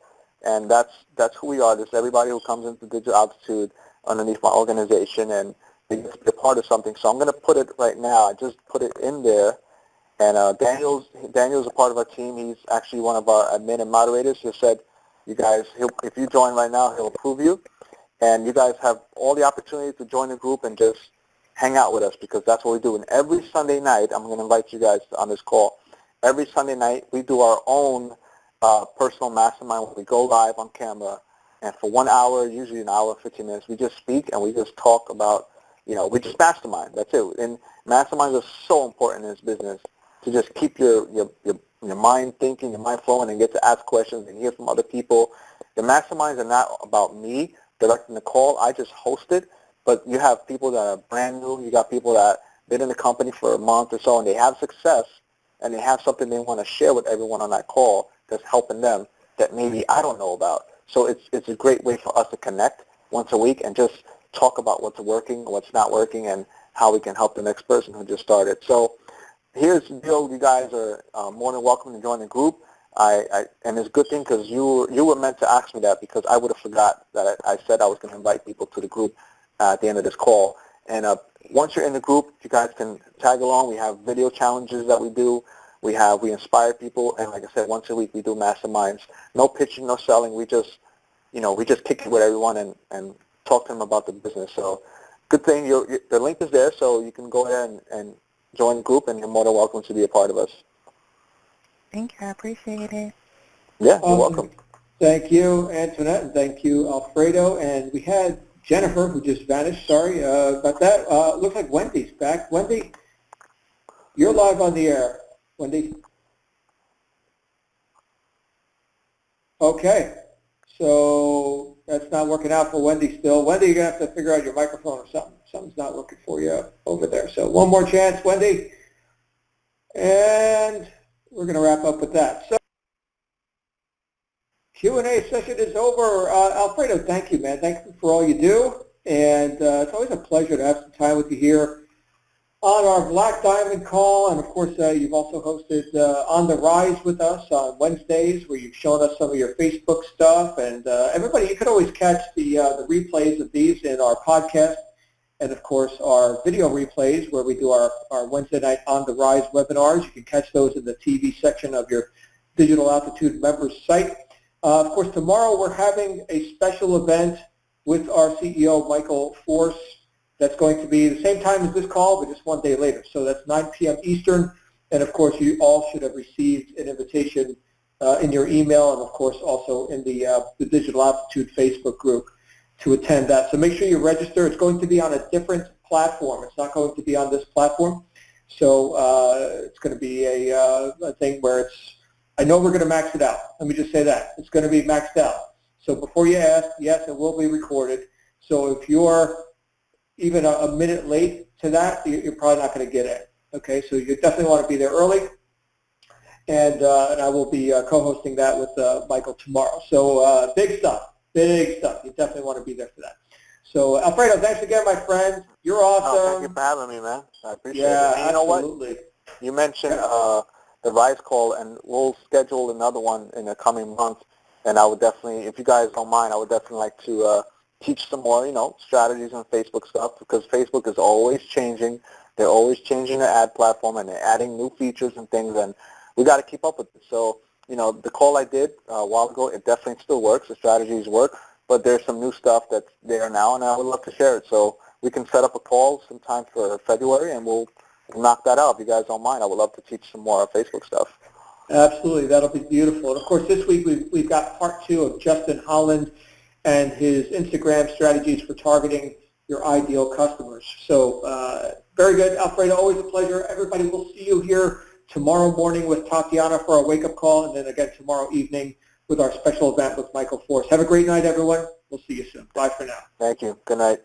and that's who we are. This is everybody who comes into Digital Altitude underneath my organization, and they get to be a part of something. So I'm going to put it right now. I just put it in there. And Daniel's a part of our team. He's actually one of our admin and moderators. He said, you guys, if you join right now, he'll approve you. And you guys have all the opportunity to join the group and just hang out with us because that's what we do. And every Sunday night, I'm going to invite you guys on this call. Every Sunday night, we do our own personal mastermind where we go live on camera. And for 1 hour, usually an hour and 15 minutes, we just speak and we just talk about, we just mastermind. That's it. And masterminds are so important in this business, to just keep your mind thinking, your mind flowing, and get to ask questions and hear from other people. The masterminds are not about me directing the call. I just host it, but you have people that are brand new. You got people that have been in the company for a month or so, and they have success, and they have something they want to share with everyone on that call that's helping them that maybe I don't know about. So it's a great way for us to connect once a week and just talk about what's working, what's not working, and how we can help the next person who just started. So here's the deal. You guys are more than welcome to join the group. And it's a good thing because you were meant to ask me that because I would have forgot that I said I was going to invite people to the group at the end of this call. And once you're in the group, you guys can tag along. We have video challenges that we do. We inspire people. And like I said, once a week we do masterminds. No pitching, no selling. We just kick it with everyone and talk to them about the business. So good thing the link is there, so you can go ahead and join the group, and you're more than welcome to be a part of us. Thank you. I appreciate it. Yeah, you're welcome. Thank you, Antoinette, and thank you, Alfredo. And we had Jennifer, who just vanished. Sorry about that. Looks like Wendy's back. Wendy, you're live on the air. Wendy? Okay. So that's not working out for Wendy still. Wendy, you're going to have to figure out your microphone or something. Something's not working for you over there. So one more chance, Wendy. And we're going to wrap up with that. So Q&A session is over. Alfredo, thank you, man. Thank you for all you do. And it's always a pleasure to have some time with you here. on our Black Diamond call, and of course you've also hosted On the Rise with us on Wednesdays, where you've shown us some of your Facebook stuff. And everybody, you can always catch the replays of these in our podcast, and of course our video replays where we do our Wednesday night On the Rise webinars. You can catch those in the TV section of your Digital Altitude members site. Of course, tomorrow we're having a special event with our CEO, Michael Force. That's going to be the same time as this call, but just one day later. So that's 9 p.m. Eastern. And of course, you all should have received an invitation in your email, and of course also in the Digital Altitude Facebook group to attend that. So make sure you register. It's going to be on a different platform. It's not going to be on this platform. So it's going to be a thing where it's, I know we're going to max it out. Let me just say that. It's going to be maxed out. So before you ask, yes, it will be recorded. So if you're even a minute late to that, you're probably not going to get it. Okay, so you definitely want to be there early, and I will be co-hosting that with Michael tomorrow. So big stuff, big stuff. You definitely want to be there for that. So Alfredo, thanks again, my friend. You're awesome. Oh, thank you for having me, man. I appreciate it. And you absolutely. know what? You mentioned the Rise call, and we'll schedule another one in the coming months. And I would definitely, if you guys don't mind, I would definitely like to teach some more, strategies on Facebook stuff, because Facebook is always changing. They're always changing their ad platform, and they're adding new features and things, and we got to keep up with it. So, the call I did a while ago, it definitely still works. The strategies work, but there's some new stuff that's there now, and I would love to share it. So we can set up a call sometime for February, and we'll knock that out. If you guys don't mind, I would love to teach some more Facebook stuff. Absolutely, that'll be beautiful. And of course, this week we've got part 2 of Justin Holland and his Instagram strategies for targeting your ideal customers. So very good, Alfredo, always a pleasure. Everybody, we'll see you here tomorrow morning with Tatiana for our wake-up call, and then again tomorrow evening with our special event with Michael Force. Have a great night, everyone. We'll see you soon. Bye for now. Thank you. Good night.